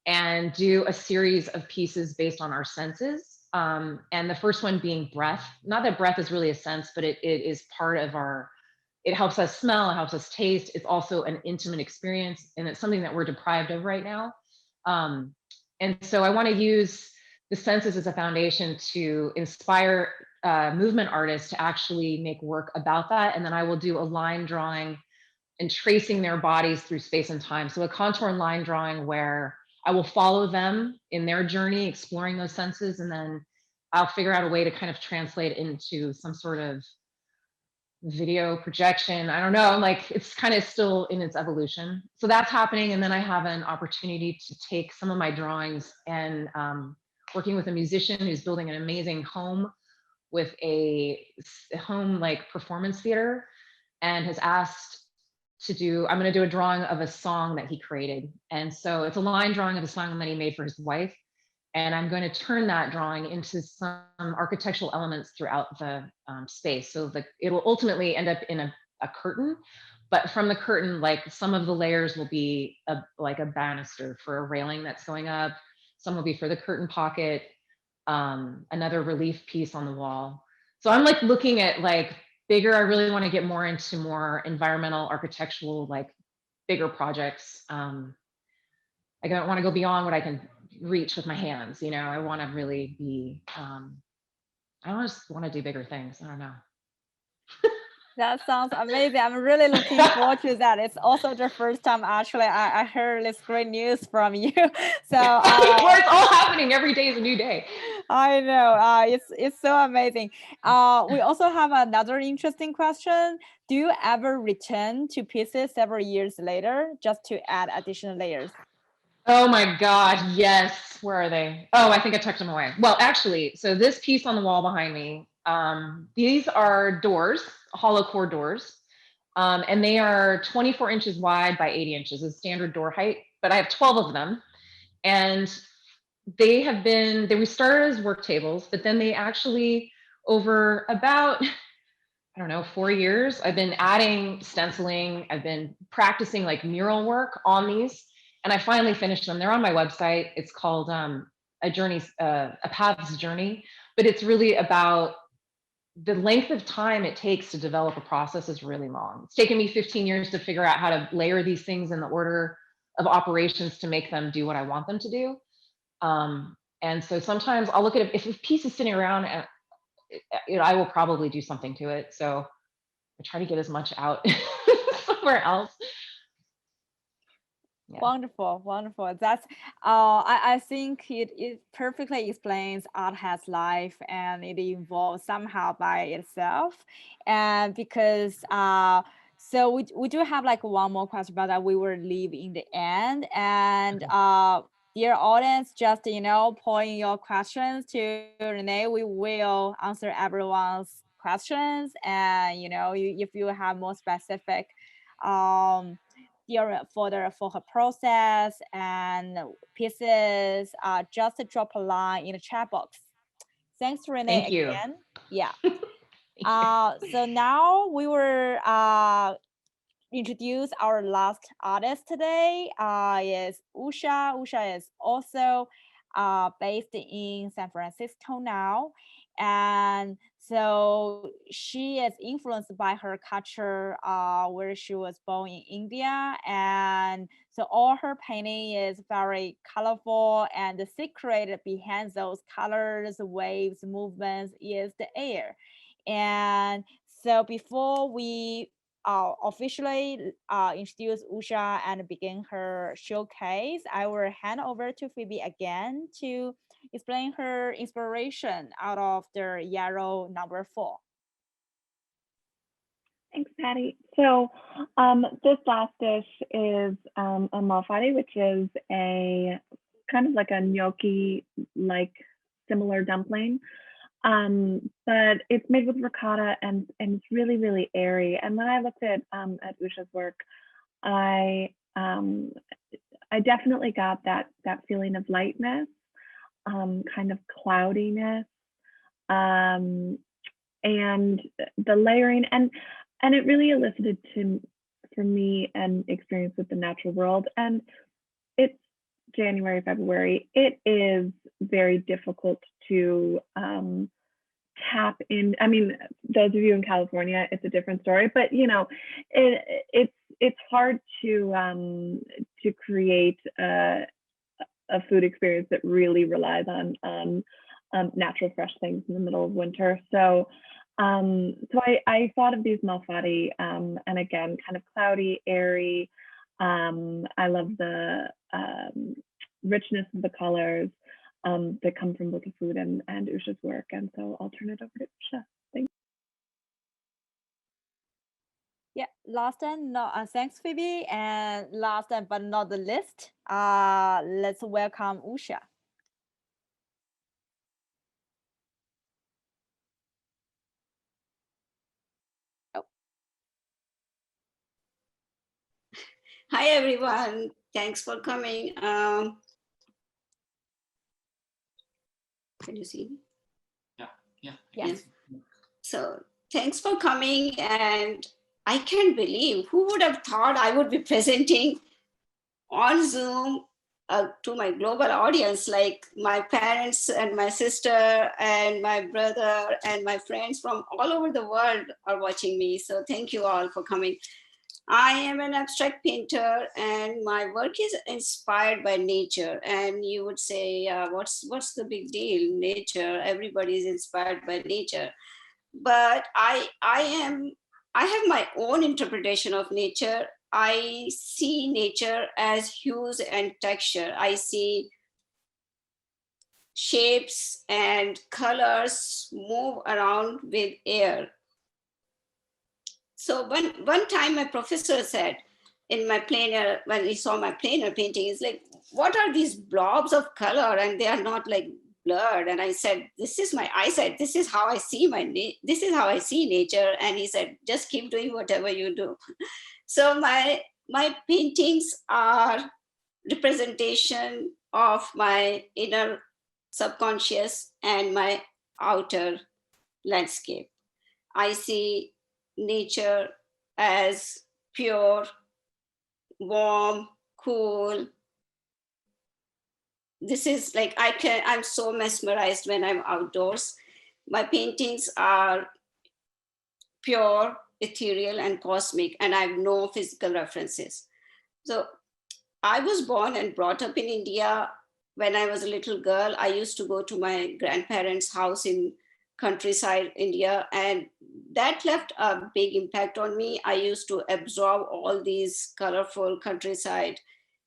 and do a series of pieces based on our senses. And the first one being breath. Not that breath is really a sense, but it is part of it helps us smell, it helps us taste. It's also an intimate experience, and it's something that we're deprived of right now. And so I want to use the senses as a foundation to inspire movement artists to actually make work about that. And then I will do a line drawing and tracing their bodies through space and time. So a contour and line drawing where I will follow them in their journey, exploring those senses, and then I'll figure out a way to kind of translate into some sort of video projection. I don't know, like it's kind of still in its evolution. So that's happening. And then I have an opportunity to take some of my drawings and working with a musician who's building an amazing home with a home like performance theater, and has asked I'm going to do a drawing of a song that he created. And so it's a line drawing of a song that he made for his wife. And I'm going to turn that drawing into some architectural elements throughout the space. So it will ultimately end up in a curtain, but from the curtain, like some of the layers will be like a banister for a railing that's going up. Some will be for the curtain pocket, another relief piece on the wall. So I'm like looking at like bigger, I really want to get more into more environmental, architectural, like bigger projects. I don't want to go beyond what I can reach with my hands. I want to really be, I just want to do bigger things. I don't know. That sounds amazing. I'm really looking forward to that. It's also the first time actually I heard this great news from you. So well, it's all happening every day is a new day. I know. It's so amazing. We also have another interesting question. Do you ever return to pieces several years later just to add additional layers? Oh my God, yes. Where are they? Oh, I think I tucked them away. Well, actually, so this piece on the wall behind me, these are doors, hollow core doors, and they are 24 inches wide by 80 inches, is standard door height, but I have 12 of them. And we started as work tables, but then they actually, over about, I don't know, 4 years, I've been adding stenciling, I've been practicing like mural work on these, and I finally finished them. They're on my website. It's called a path's journey, but it's really about the length of time it takes to develop a process is really long. It's taken me 15 years to figure out how to layer these things in the order of operations to make them do what I want them to do. And so sometimes I'll look at it, if a piece is sitting around, and I will probably do something to it. So I try to get as much out somewhere else. Yeah. Wonderful, wonderful. That's I think it perfectly explains art has life and it evolves somehow by itself. And because so we do have like one more question, but that we will leave in the end. And dear audience, just point your questions to Renee. We will answer everyone's questions, and if you have more specific for her process and pieces, just drop a line in the chat box. Thanks, Renee. Thank you. Again. Yeah. So now we will introduce our last artist today. Is Usha. Usha is also based in San Francisco now, and so she is influenced by her culture, where she was born in India, and so all her painting is very colorful, and the secret behind those colors, waves, movements is the air. And so before we officially introduce Usha and begin her showcase, I will hand over to Phoebe again to explain her inspiration out of the Yarrow #4. Thanks, Patty. So this last dish is a malfatti, which is a kind of like a gnocchi-like similar dumpling. But it's made with ricotta and it's really, really airy. And when I looked at Usha's work, I definitely got that feeling of lightness, kind of cloudiness, and the layering, and it really elicited for me an experience with the natural world. And it's January, February. It is very difficult to tap in. I mean, those of you in California, it's a different story, but you know, it's hard to create a food experience that really relies on natural fresh things in the middle of winter. So I thought of these malfatti, and again, kind of cloudy, airy. I love the richness of the colors that come from both the food and Usha's work. And so I'll turn it over to Usha. Thanks. Yeah, last and not, thanks, Phoebe. And last but not the least, let's welcome Usha. Hi, everyone. Thanks for coming. Can you see me? Yeah. So thanks for coming. And I can't believe, who would have thought I would be presenting on Zoom to my global audience, like my parents and my sister and my brother and my friends from all over the world are watching me. So thank you all for coming. I am an abstract painter and my work is inspired by nature. And you would say, what's the big deal? Nature, everybody is inspired by nature. But I have my own interpretation of nature. I see nature as hues and texture. I see shapes and colors move around with air. So one time my professor said in my pleiner, when he saw my pleiner painting, he's like, what are these blobs of color? And they are not like blurred. And I said, this is my eyesight. This is how I see this is how I see nature. And he said, just keep doing whatever you do. So my paintings are representation of my inner subconscious and my outer landscape. I see nature as pure, warm, cool. This is like, I'm so mesmerized when I'm outdoors. My paintings are pure, ethereal, and cosmic, and I have no physical references. So I was born and brought up in India. When I was a little girl, I used to go to my grandparents' house in countryside India, and that left a big impact on me. I used to absorb all these colorful countryside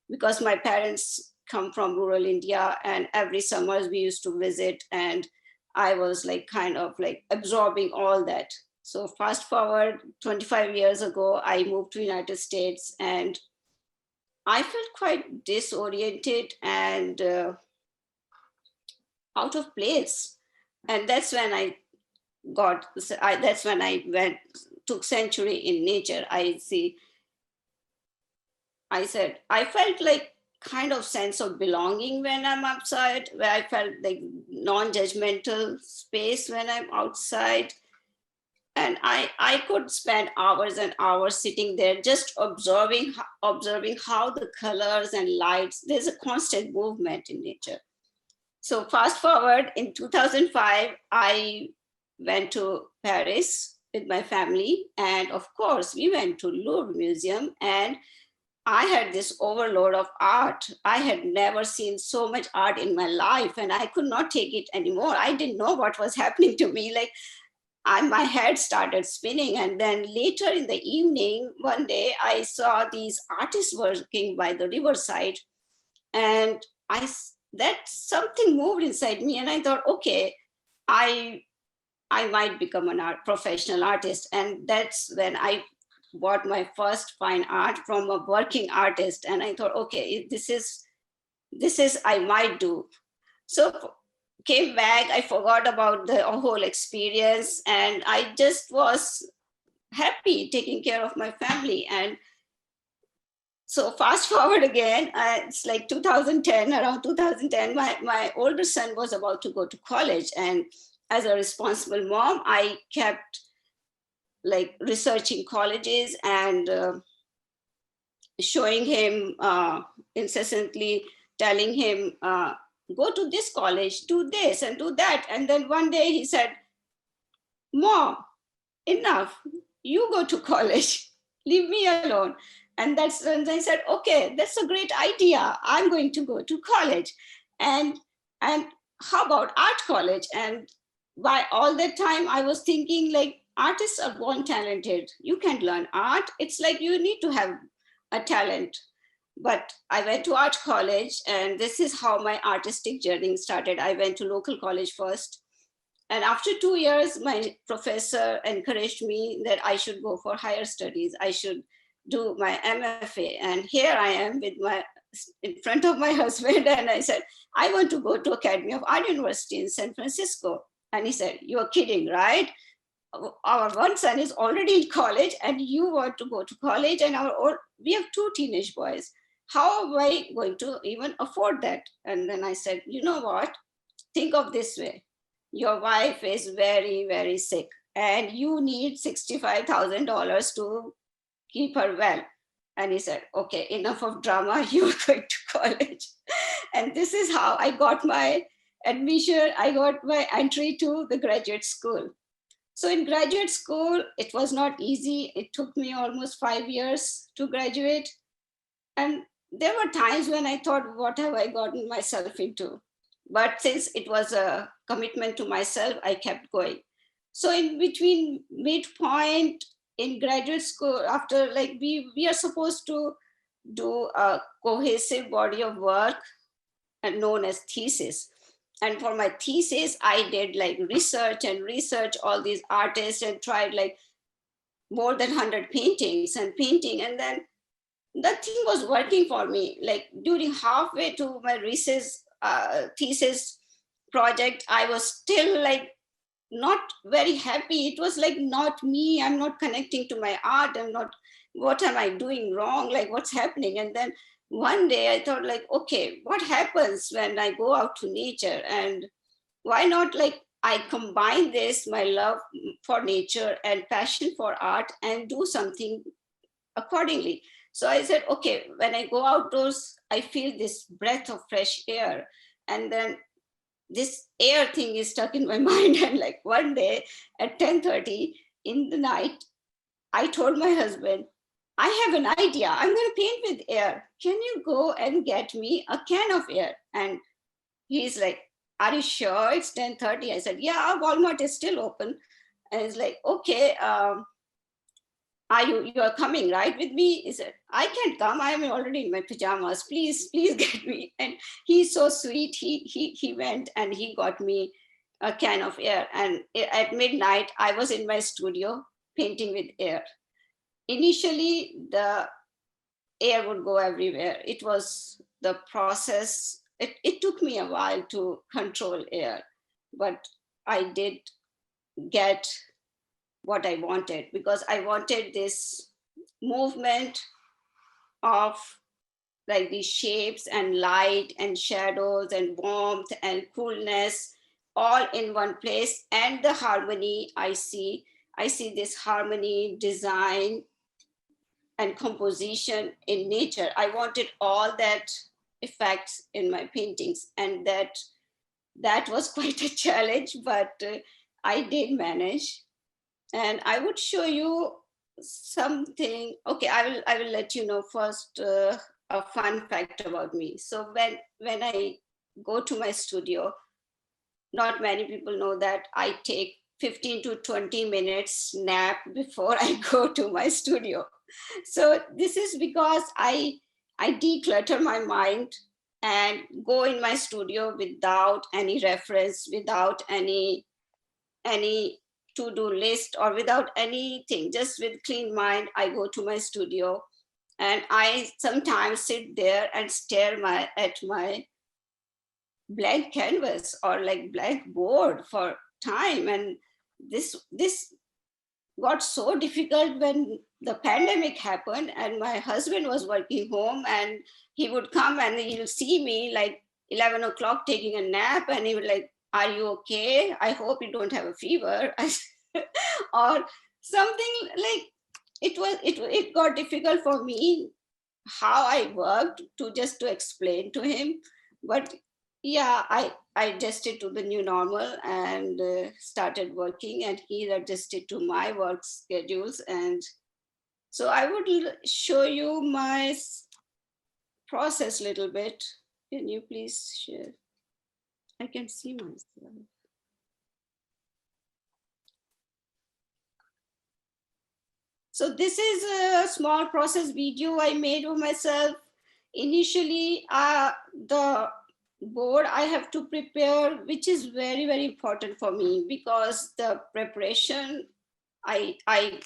because my parents come from rural India, and every summers we used to visit, and I was like kind of like absorbing all that. So fast forward 25 years ago, I moved to United States, and I felt quite disoriented and out of place. And that's when I took sanctuary in nature. I see I said, I felt like kind of sense of belonging when I'm outside, where I felt like non-judgmental space when I'm outside. And I could spend hours and hours sitting there just observing how the colors and lights, there's a constant movement in nature. So fast forward, in 2005, I went to Paris with my family. And of course, we went to Louvre Museum, and I had this overload of art. I had never seen so much art in my life, and I could not take it anymore. I didn't know what was happening to me. Like, my head started spinning. And then later in the evening, one day, I saw these artists working by the riverside, and that something moved inside me, and I thought, okay, I might become a professional artist. And that's when I bought my first fine art from a working artist. And I thought, okay, this is I might do. So came back, I forgot about the whole experience, and I just was happy taking care of my family. And so fast forward again, it's like 2010, around 2010, my older son was about to go to college. And as a responsible mom, I kept like researching colleges and showing him incessantly, telling him, go to this college, do this and do that. And then one day he said, Mom, enough, you go to college, leave me alone. And that's when I said, okay, that's a great idea. I'm going to go to college. And how about art college? And by all that time, I was thinking like, artists are born talented. You can learn art. It's like you need to have a talent. But I went to art college, and this is how my artistic journey started. I went to local college first. And after 2 years, my professor encouraged me that I should go for higher studies. I should do my MFA. And here I am in front of my husband. And I said, I want to go to Academy of Art University in San Francisco. And he said, you're kidding, right? Our one son is already in college, and you want to go to college, and we have 2 teenage boys. How am I going to even afford that? And then I said, you know what? Think of this way. Your wife is very, very sick, and you need $65,000 to keep her well. And he said, okay, enough of drama, you're going to college. And this is how I got my admission. I got my entry to the graduate school. So in graduate school, it was not easy. It took me almost 5 years to graduate. And there were times when I thought, what have I gotten myself into? But since it was a commitment to myself, I kept going. So in between midpoint in graduate school, after like we are supposed to do a cohesive body of work and known as thesis. And for my thesis, I did like research all these artists and tried like more than 100 paintings and painting. And then that thing was working for me. Like during halfway to my thesis project, I was still like not very happy. It was like not me. I'm not connecting to my art. What am I doing wrong? Like what's happening? And then one day I thought like, okay, what happens when I go out to nature? And why not like I combine this, my love for nature and passion for art, and do something accordingly. So I said, okay, when I go outdoors, I feel this breath of fresh air. And then this air thing is stuck in my mind. And like one day at 10:30 in the night, I told my husband, I have an idea. I'm going to paint with air. Can you go and get me a can of air? And he's like, are you sure it's 10:30? I said, yeah, Walmart is still open. And he's like, okay, you are coming, right, with me? He said, I can't come. I am already in my pajamas. Please get me. And he's so sweet. He went and he got me a can of air. And at midnight, I was in my studio painting with air. Initially, the air would go everywhere. It was the process. It took me a while to control air, but I did get what I wanted, because I wanted this movement of like these shapes and light and shadows and warmth and coolness all in one place. And the harmony I see this harmony, design, and composition in nature. I wanted all that effects in my paintings, and that was quite a challenge, but I did manage. And I would show you something. Okay, I will let you know first a fun fact about me. So when I go to my studio, not many people know that I take 15 to 20 minutes nap before I go to my studio. So this is because I declutter my mind and go in my studio without any reference, without any to-do list, or without anything, just with clean mind. I go to my studio, and I sometimes sit there and stare at my blank canvas or like blank board for time. And this got so difficult when the pandemic happened and my husband was working home, and he would come and he'll see me like 11 o'clock taking a nap, and he would like, are you okay? I hope you don't have a fever. Or something like, it got difficult for me how I worked to explain to him. But yeah, I adjusted to the new normal and started working, and he adjusted to my work schedules. And so I would show you my process a little bit. Can you please share? I can see myself. So this is a small process video I made of myself. Initially, the board I have to prepare, which is very, very important for me, because the preparation, I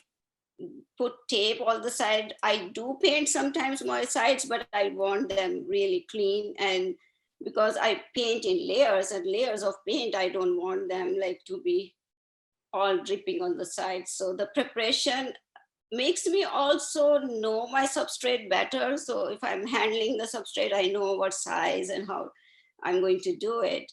put tape all the side. I do paint sometimes my sides, but I want them really clean. And because I paint in layers and layers of paint, I don't want them like to be all dripping on the sides. So the preparation makes me also know my substrate better. So if I'm handling the substrate, I know what size and how I'm going to do it.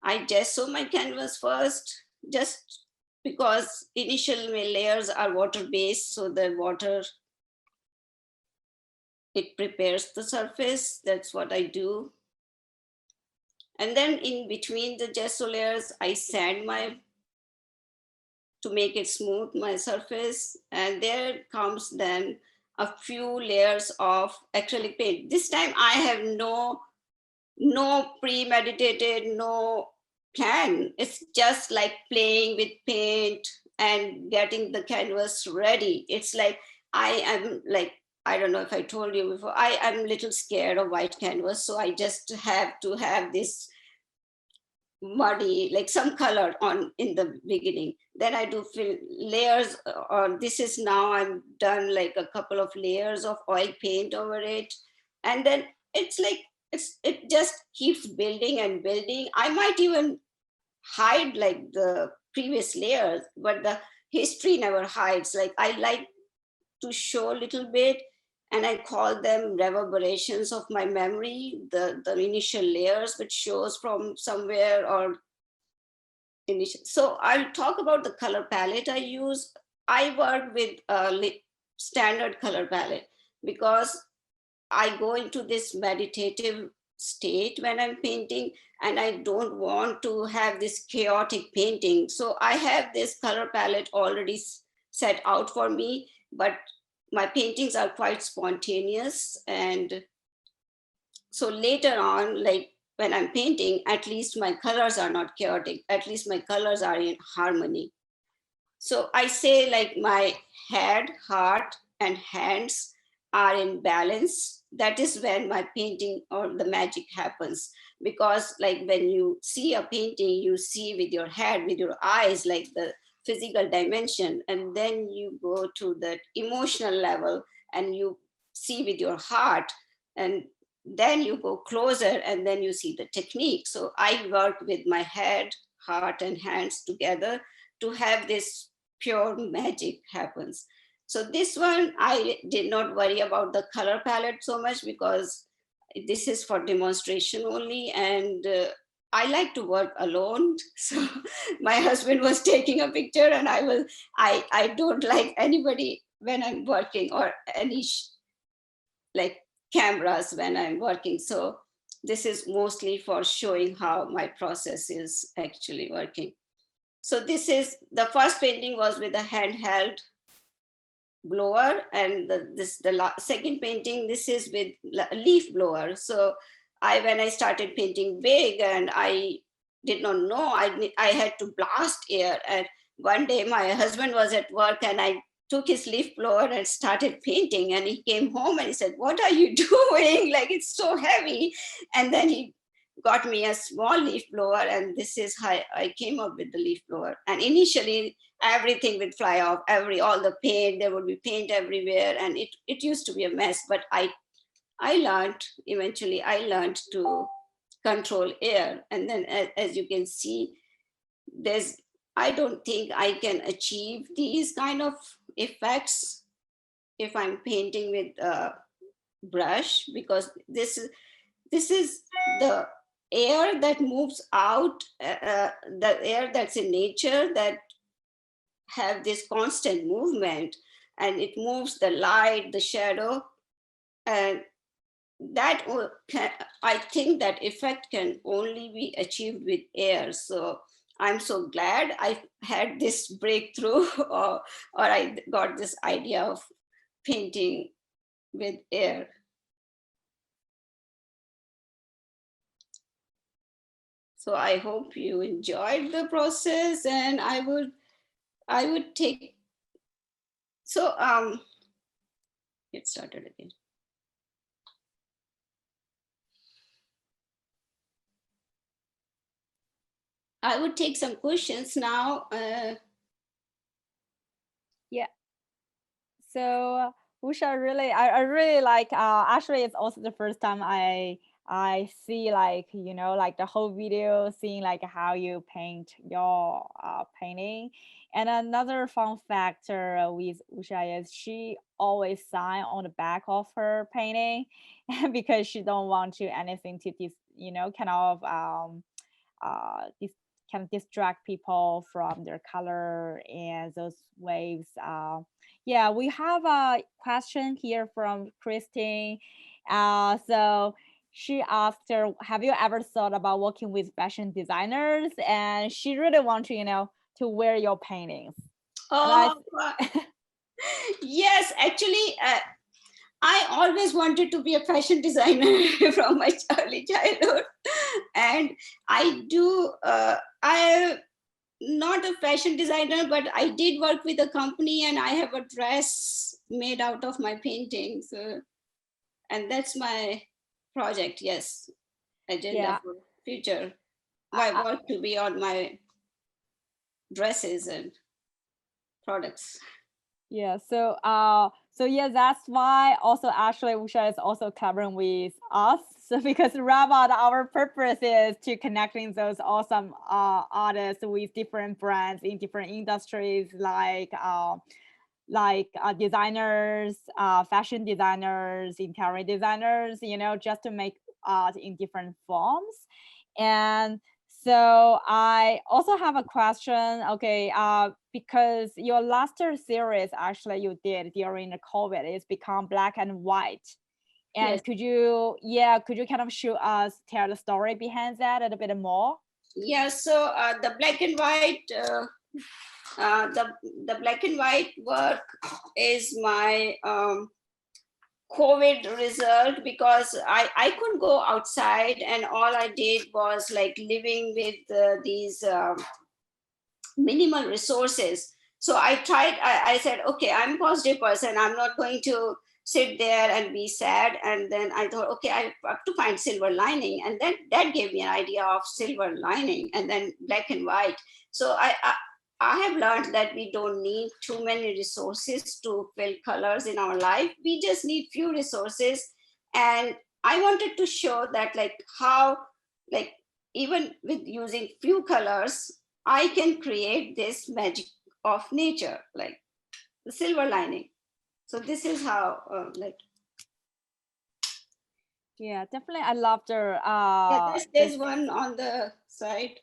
I gesso my canvas first, just because initial layers are water-based, so the water, it prepares the surface. That's what I do. And then in between the gesso layers, I sand to make it smooth, my surface. And there comes then a few layers of acrylic paint. This time I have no premeditated, no plan. It's just like playing with paint and getting the canvas ready. It's like, I am like, I don't know if I told you before, I am a little scared of white canvas. So I just have to have this muddy, like some color on in the beginning. Then I do fill layers, or this is now I'm done like a couple of layers of oil paint over it. And then it's like, it just keeps building and building. I might even hide like the previous layers, but the history never hides. Like I like to show a little bit, and I call them reverberations of my memory, the initial layers, which shows from somewhere or initial. So I'll talk about the color palette I use. I work with a standard color palette because I go into this meditative state when I'm painting, and I don't want to have this chaotic painting. So I have this color palette already set out for me, but my paintings are quite spontaneous. And so later on, like when I'm painting, at least my colors are not chaotic, at least my colors are in harmony. So I say like my head, heart, and hands are in balance. That is when my painting or the magic happens. Because like when you see a painting, you see with your head, with your eyes, like the physical dimension, and then you go to that emotional level and you see with your heart, and then you go closer and then you see the technique. So I work with my head, heart, and hands together to have this pure magic happens. So this one, I did not worry about the color palette so much because this is for demonstration only. And I like to work alone. So my husband was taking a picture and I don't like anybody when I'm working or any like cameras when I'm working. So this is mostly for showing how my process is actually working. So this is, the first painting was with a handheld blower, and the second painting, this is with leaf blower. So when I started painting big, and I did not know I had to blast air. And one day my husband was at work and I took his leaf blower and started painting, and he came home and he said, "What are you doing? Like, it's so heavy." And then he got me a small leaf blower, and this is how I came up with the leaf blower. And initially everything would fly off, all the paint, there would be paint everywhere, and it used to be a mess. But I eventually learned to control air. And then as you can see, I don't think I can achieve these kind of effects if I'm painting with a brush, because this is the air that moves out, the air that's in nature that have this constant movement, and it moves the light, the shadow, and that I think that effect can only be achieved with air. So I'm so glad I had this breakthrough or I got this idea of painting with air. So I hope you enjoyed the process, and I would take, so get started again. I would take some questions now. Yeah. So Usha, I really like, actually it's also the first time I see, like, you know, like the whole video, seeing like how you paint your painting. And another fun factor with Usha is she always sign on the back of her painting because she don't want to anything to you know, kind of kind of distract people from their color and those waves. Yeah, we have a question here from Christine. So she asked her, have you ever thought about working with fashion designers? And she really wants to, you know, to wear your paintings. Oh, yes, actually, I always wanted to be a fashion designer from my early childhood. And I'm not a fashion designer, but I did work with a company, and I have a dress made out of my paintings. And that's my project, yes, agenda for future. My work to be on my dresses and products. Yeah, so yeah, that's why also actually Usha is also collaborating with us. So because RevArt, our purpose is to connecting those awesome artists with different brands in different industries, like designers, fashion designers, interior designers, you know, just to make art in different forms. And so I also have a question. Okay, because your last series actually you did during the COVID is become black and white. And Yes. could you kind of tell the story behind that a little bit more? Yeah, so the black and white, the black and white work is my COVID result, because I couldn't go outside, and all I did was like living with these minimal resources. So I said, okay, I'm a positive person. I'm not going to sit there and be sad. And then I thought, okay, I have to find silver lining. And then that gave me an idea of silver lining, and then black and white. So I have learned that we don't need too many resources to fill colors in our life. We just need few resources. And I wanted to show that, like, how, like, even with using few colors, I can create this magic of nature, like the silver lining. So this is how like. Yeah, definitely. I love the Yeah, there's one on the side.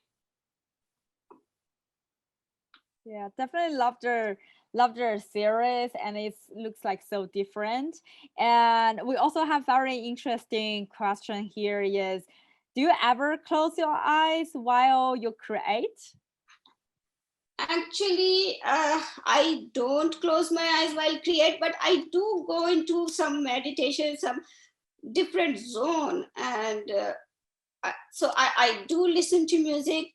Yeah, definitely love their series, and it looks like so different. And we also have very interesting question here is, do you ever close your eyes while you create? Actually, I don't close my eyes while create, but I do go into some meditation, some different zone, and so I do listen to music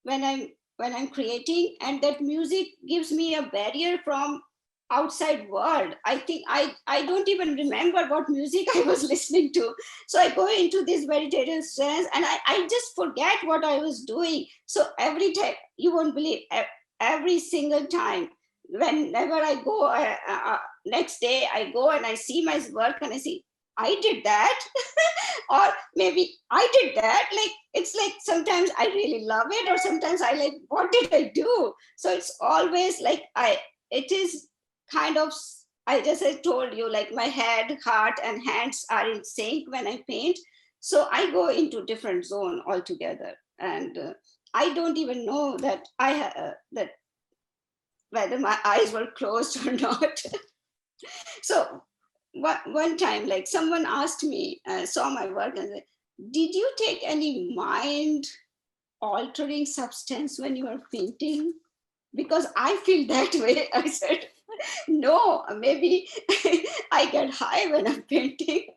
when I'm creating, and that music gives me a barrier from outside world. I think I don't even remember what music I was listening to, so I go into this meditative sense, and I just forget what I was doing. So every time, you won't believe, every single time, whenever I go, next day I go and I see my work and I see I did that. Or maybe I did that. Like, it's like sometimes I really love it, or sometimes I like, what did I do? So it's always like it is kind of, I just I told you, like my head, heart, and hands are in sync when I paint. So I go into different zone altogether, and I don't even know that that whether my eyes were closed or not. So one time, like someone asked me, saw my work and said, did you take any mind altering substance when you are painting? Because I feel that way. I said, no, maybe I get high when I'm painting.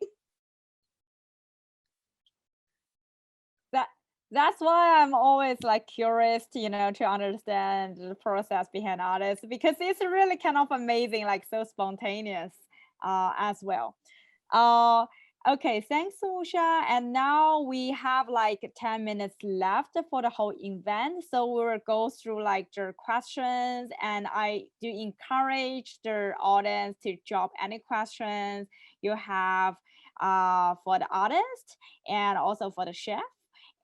That's why I'm always like curious to, to understand the process behind artists, because it's really kind of amazing, like so spontaneous as well. Okay, thanks, Usha. And now we have like 10 minutes left for the whole event. So we will go through like the questions, and I do encourage the audience to drop any questions you have for the artist and also for the chef.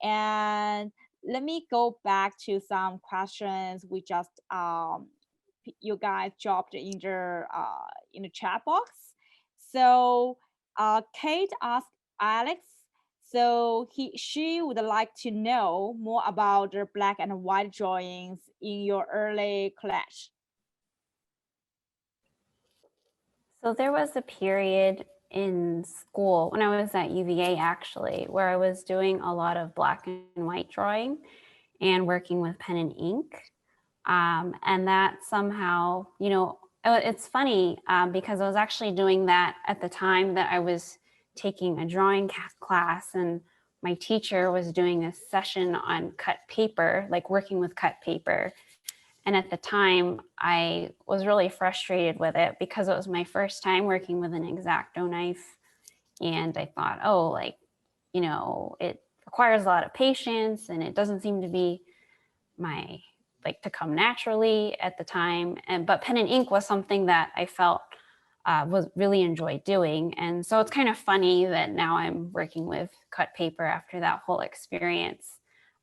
And let me go back to some questions we just you guys dropped in the chat box. So Kate asked Alex, so she would like to know more about the black and white drawings in your early collage. So there was a period in school when I was at UVA actually, where I was doing a lot of black and white drawing and working with pen and ink. And that somehow, it's funny because I was actually doing that at the time that I was taking a drawing class, and my teacher was doing a session on cut paper, like working with cut paper. And at the time, I was really frustrated with it because it was my first time working with an X-Acto knife. And I thought, oh, it requires a lot of patience, and it doesn't seem to be to come naturally at the time. But pen and ink was something that I felt was really enjoyed doing. And so it's kind of funny that now I'm working with cut paper after that whole experience.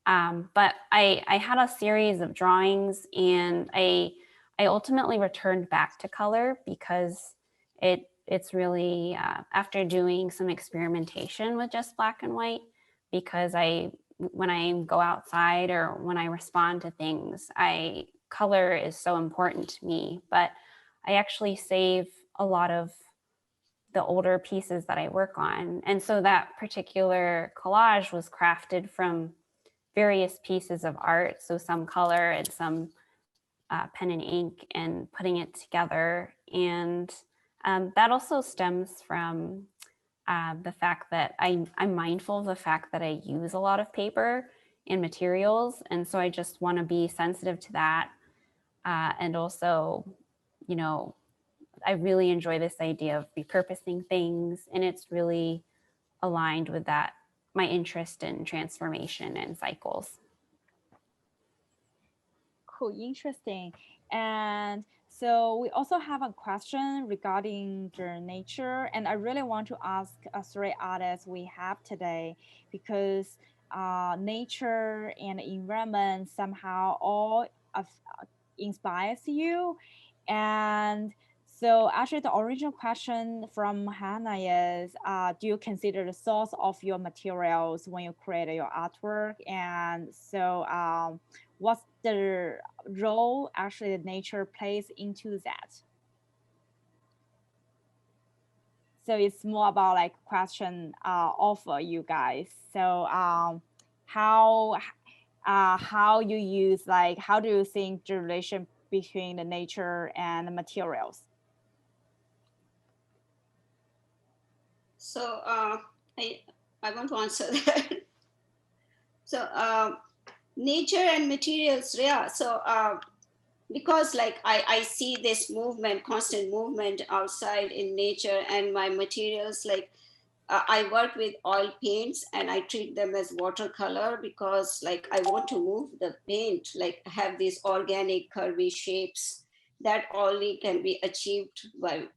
But I had a series of drawings, and I ultimately returned back to color because it's really after doing some experimentation with just black and white, because when I go outside or when I respond to things, color is so important to me. But I actually save a lot of the older pieces that I work on. And so that particular collage was crafted from various pieces of art. So some color and some pen and ink, and putting it together. And that also stems from the fact that I'm mindful of the fact that I use a lot of paper and materials. And so I just want to be sensitive to that. And also, I really enjoy this idea of repurposing things, and it's really aligned with that, my interest in transformation and cycles. Cool, interesting. And so we also have a question regarding the nature, and I really want to ask three artists we have today, because nature and environment somehow all inspires you. And So actually the original question from Hannah is, do you consider the source of your materials when you create your artwork? And so what's the role actually nature plays into that? So it's more about like question of you guys. So how you use, like, how do you think the relation between the nature and the materials? So I want to answer that. So nature and materials, yeah. So because like I see this movement, constant movement outside in nature, and my materials, like I work with oil paints and I treat them as watercolor because like I want to move the paint, like have these organic curvy shapes that only can be achieved by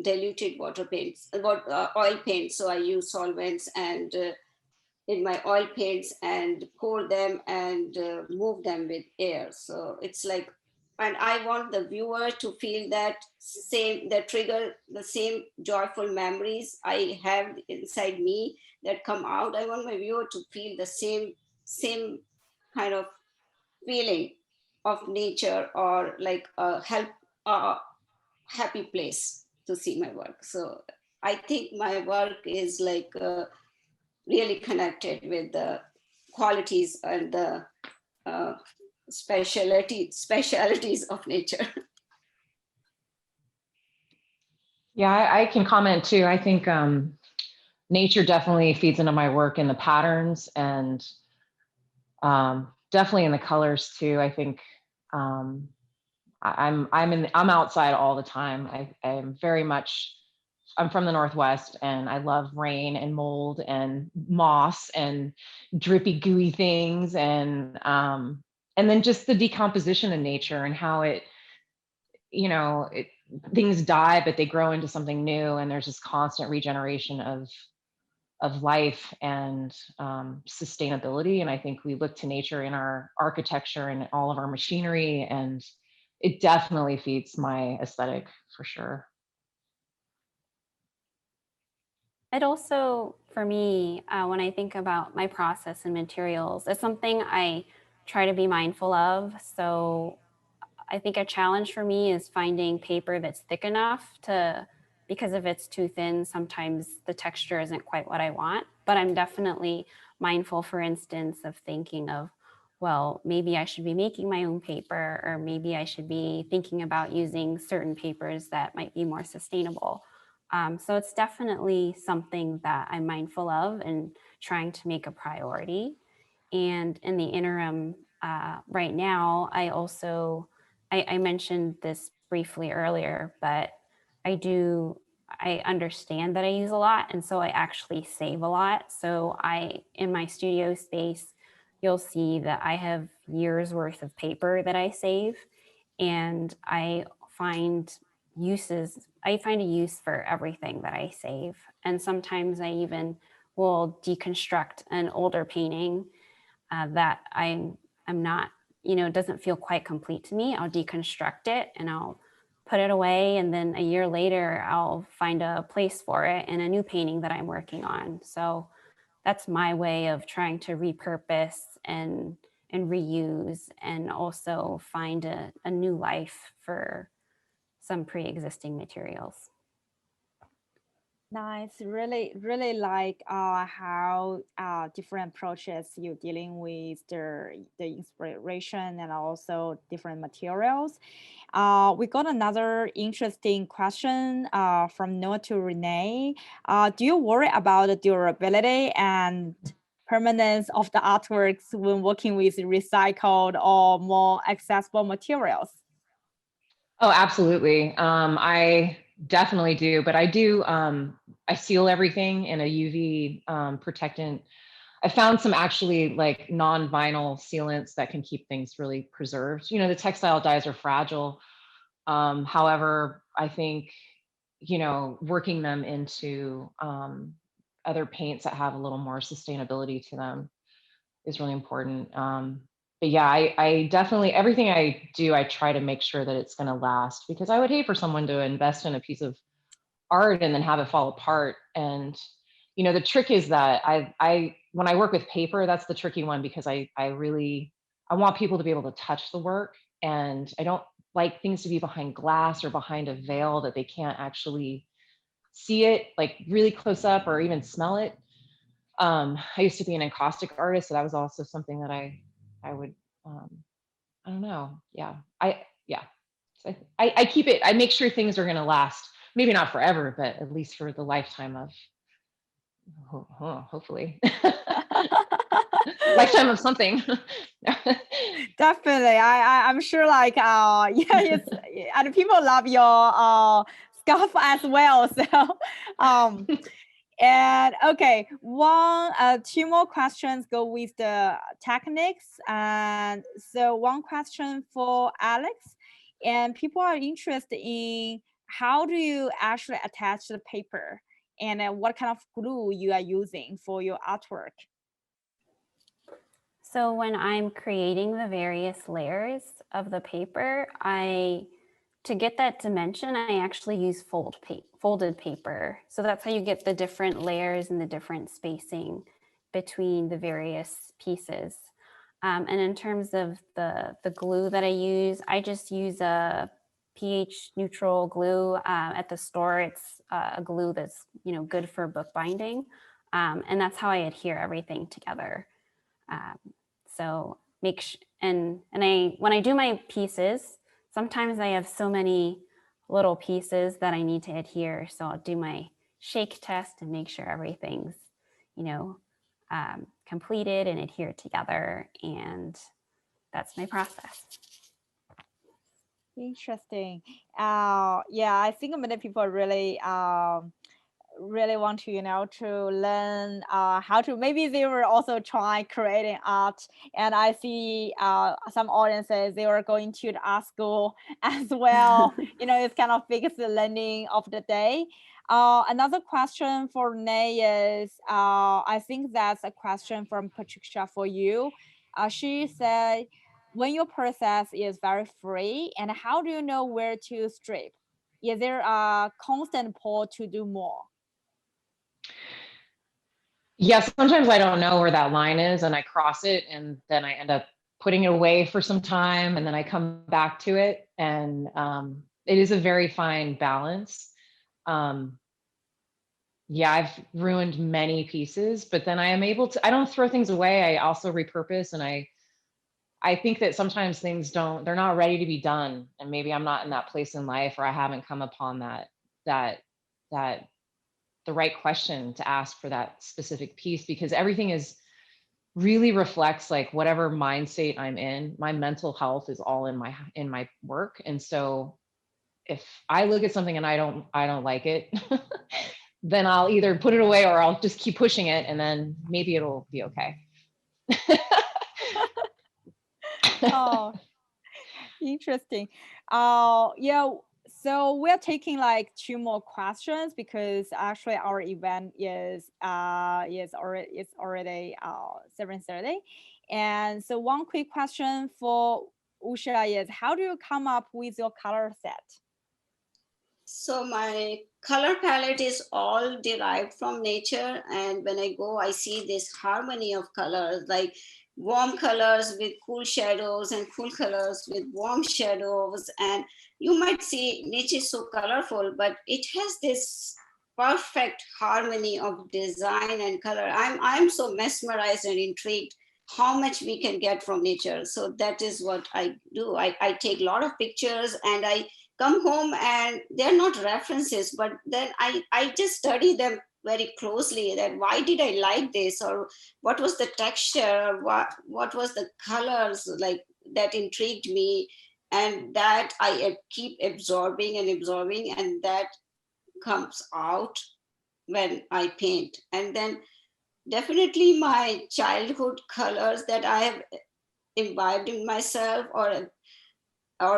diluted water paints, oil paints. So I use solvents and in my oil paints and pour them and move them with air. So it's like, and I want the viewer to feel that same, that trigger the same joyful memories I have inside me that come out. I want my viewer to feel the same kind of feeling of nature, or like a happy place to see my work. So I think my work is like really connected with the qualities and the uh, specialities of nature. Yeah, I can comment too. I think nature definitely feeds into my work in the patterns and definitely in the colors too. I think I'm outside all the time. I'm very much, I'm from the Northwest and I love rain and mold and moss and drippy gooey things and then just the decomposition in nature and how it, you know, things die but they grow into something new, and there's this constant regeneration of life and sustainability. And I think we look to nature in our architecture and all of our machinery, and it definitely feeds my aesthetic for sure. It also, for me, when I think about my process and materials, it's something I try to be mindful of. So I think a challenge for me is finding paper that's thick enough to, because if it's too thin, sometimes the texture isn't quite what I want. But I'm definitely mindful, for instance, of thinking of, well, maybe I should be making my own paper, or maybe I should be thinking about using certain papers that might be more sustainable. So it's definitely something that I'm mindful of and trying to make a priority. And in the interim, right now, I also, I mentioned this briefly earlier, but I understand that I use a lot. And so I actually save a lot. So in my studio space, you'll see that I have years worth of paper that I save. And I find a use for everything that I save. And sometimes I even will deconstruct an older painting that I'm not, doesn't feel quite complete to me. I'll deconstruct it and I'll put it away. And then a year later, I'll find a place for it in a new painting that I'm working on. So that's my way of trying to repurpose and reuse, and also find a new life for some pre-existing materials. Nice. Really, really like how different approaches you're dealing with the inspiration and also different materials. We got another interesting question from Noah to Renee. Do you worry about the durability and permanence of the artworks when working with recycled or more accessible materials? Oh, absolutely. I definitely do, but I seal everything in a UV protectant. I found some actually like non-vinyl sealants that can keep things really preserved. You know, the textile dyes are fragile. However, I think, working them into other paints that have a little more sustainability to them is really important. yeah, I definitely, everything I do, I try to make sure that it's going to last, because I would hate for someone to invest in a piece of art and then have it fall apart. And, you know, the trick is that when I work with paper, that's the tricky one, because I want people to be able to touch the work, and I don't like things to be behind glass or behind a veil that they can't actually see it like really close up or even smell it. I used to be an encaustic artist, so that was also something that I would, I don't know. Yeah. Yeah. So I keep it, I make sure things are going to last, maybe not forever, but at least for the lifetime of, hopefully, lifetime of something. Definitely. I'm sure like yeah, it's and people love your scarf as well. So and okay, two more questions go with the techniques. And so one question for Alex, and people are interested in how do you actually attach the paper, and what kind of glue you are using for your artwork. So when I'm creating the various layers of the paper, to get that dimension, I actually use folded paper. So that's how you get the different layers and the different spacing between the various pieces. And in terms of the glue that I use, I just use a pH neutral glue. At the store, it's a glue that's, you know, good for bookbinding. And that's how I adhere everything together. So when I do my pieces, sometimes I have so many little pieces that I need to adhere. So I'll do my shake test and make sure everything's, you know, completed and adhered together. And that's my process. Interesting. Yeah, I think many people really really want to, you know, to learn how to, maybe they were also trying creating art, and I see some audiences, they were going to the art school as well. You know, it's kind of biggest learning of the day. Another question for Renee is, I think that's a question from Patricia for you. She said, when your process is very free, and how do you know where to strip? Is there a constant pull to do more? Yeah, sometimes I don't know where that line is, and I cross it, and then I end up putting it away for some time, and then I come back to it. And it is a very fine balance. Yeah, I've ruined many pieces, but then I am able to, I don't throw things away. I also repurpose, and I think that sometimes things they're not ready to be done. And maybe I'm not in that place in life, or I haven't come upon that the right question to ask for that specific piece, because everything really reflects like whatever mind state I'm in. My mental health is all in my work. And so if I look at something and I don't like it, then I'll either put it away or I'll just keep pushing it, and then maybe it'll be okay. Oh, interesting. Yeah, so we're taking like two more questions, because actually our event is already 7:30. And so one quick question for Usha is, how do you come up with your color set? So my color palette is all derived from nature, and when I go, I see this harmony of colors, like warm colors with cool shadows and cool colors with warm shadows. And you might see nature is so colorful, but it has this perfect harmony of design and color. I'm so mesmerized and intrigued how much we can get from nature. So that is what I do. I take a lot of pictures, and I come home, and they're not references, but then I just study them very closely, that why did I like this, or what was the texture, or what was the colors like that intrigued me, and that I keep absorbing, and that comes out when I paint. And then definitely my childhood colors that I have imbibed in myself, or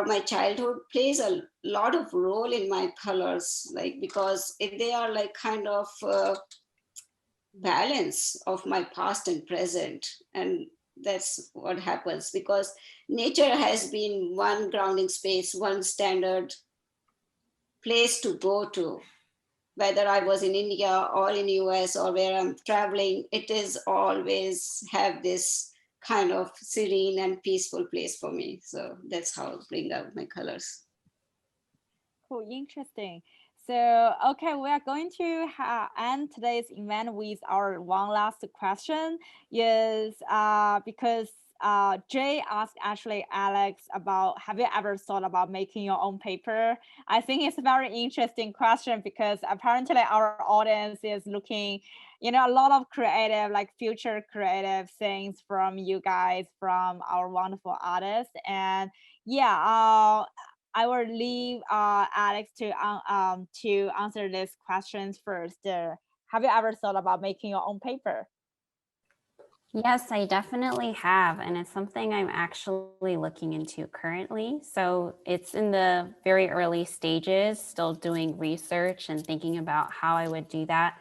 my childhood plays a lot of role in my colors, like, because they are like kind of balance of my past and present. And That's what happens, because nature has been one grounding space, one standard place to go to. Whether I was in India or in US or where I'm traveling, it is always have this kind of serene and peaceful place for me. So that's how I bring out my colors. Cool, interesting. So, okay, we are going to end today's event with our one last question. Is because Jay asked actually Alex about, have you ever thought about making your own paper? I think it's a very interesting question because apparently our audience is looking, a lot of creative, like future creative things from you guys, from our wonderful artists. And yeah, I will leave Alex to answer these questions first. Have you ever thought about making your own paper? Yes, I definitely have. And it's something I'm actually looking into currently. So it's in the very early stages, still doing research and thinking about how I would do that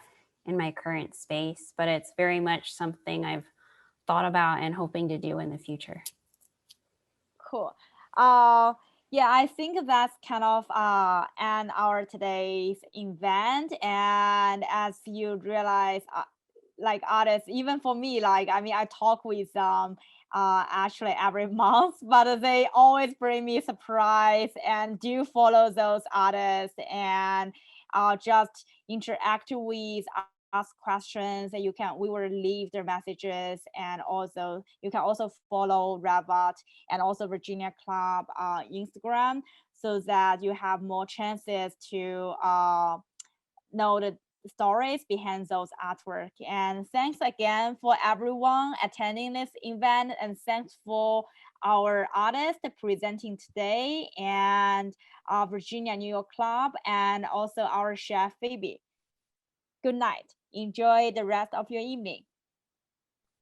in my current space. But it's very much something I've thought about and hoping to do in the future. Cool. Yeah, I think that's kind of end our today's event. And as you realize, like artists, even for me, like I talk with actually every month, but they always bring me surprise and do follow those artists and just interact with, ask questions, and we will leave their messages, and also you can also follow RevArt and also Virginia Club Instagram, so that you have more chances to know the stories behind those artwork. And thanks again for everyone attending this event, and thanks for our artist presenting today, and Virginia New York Club, and also our chef Phoebe. Good night. Enjoy the rest of your evening.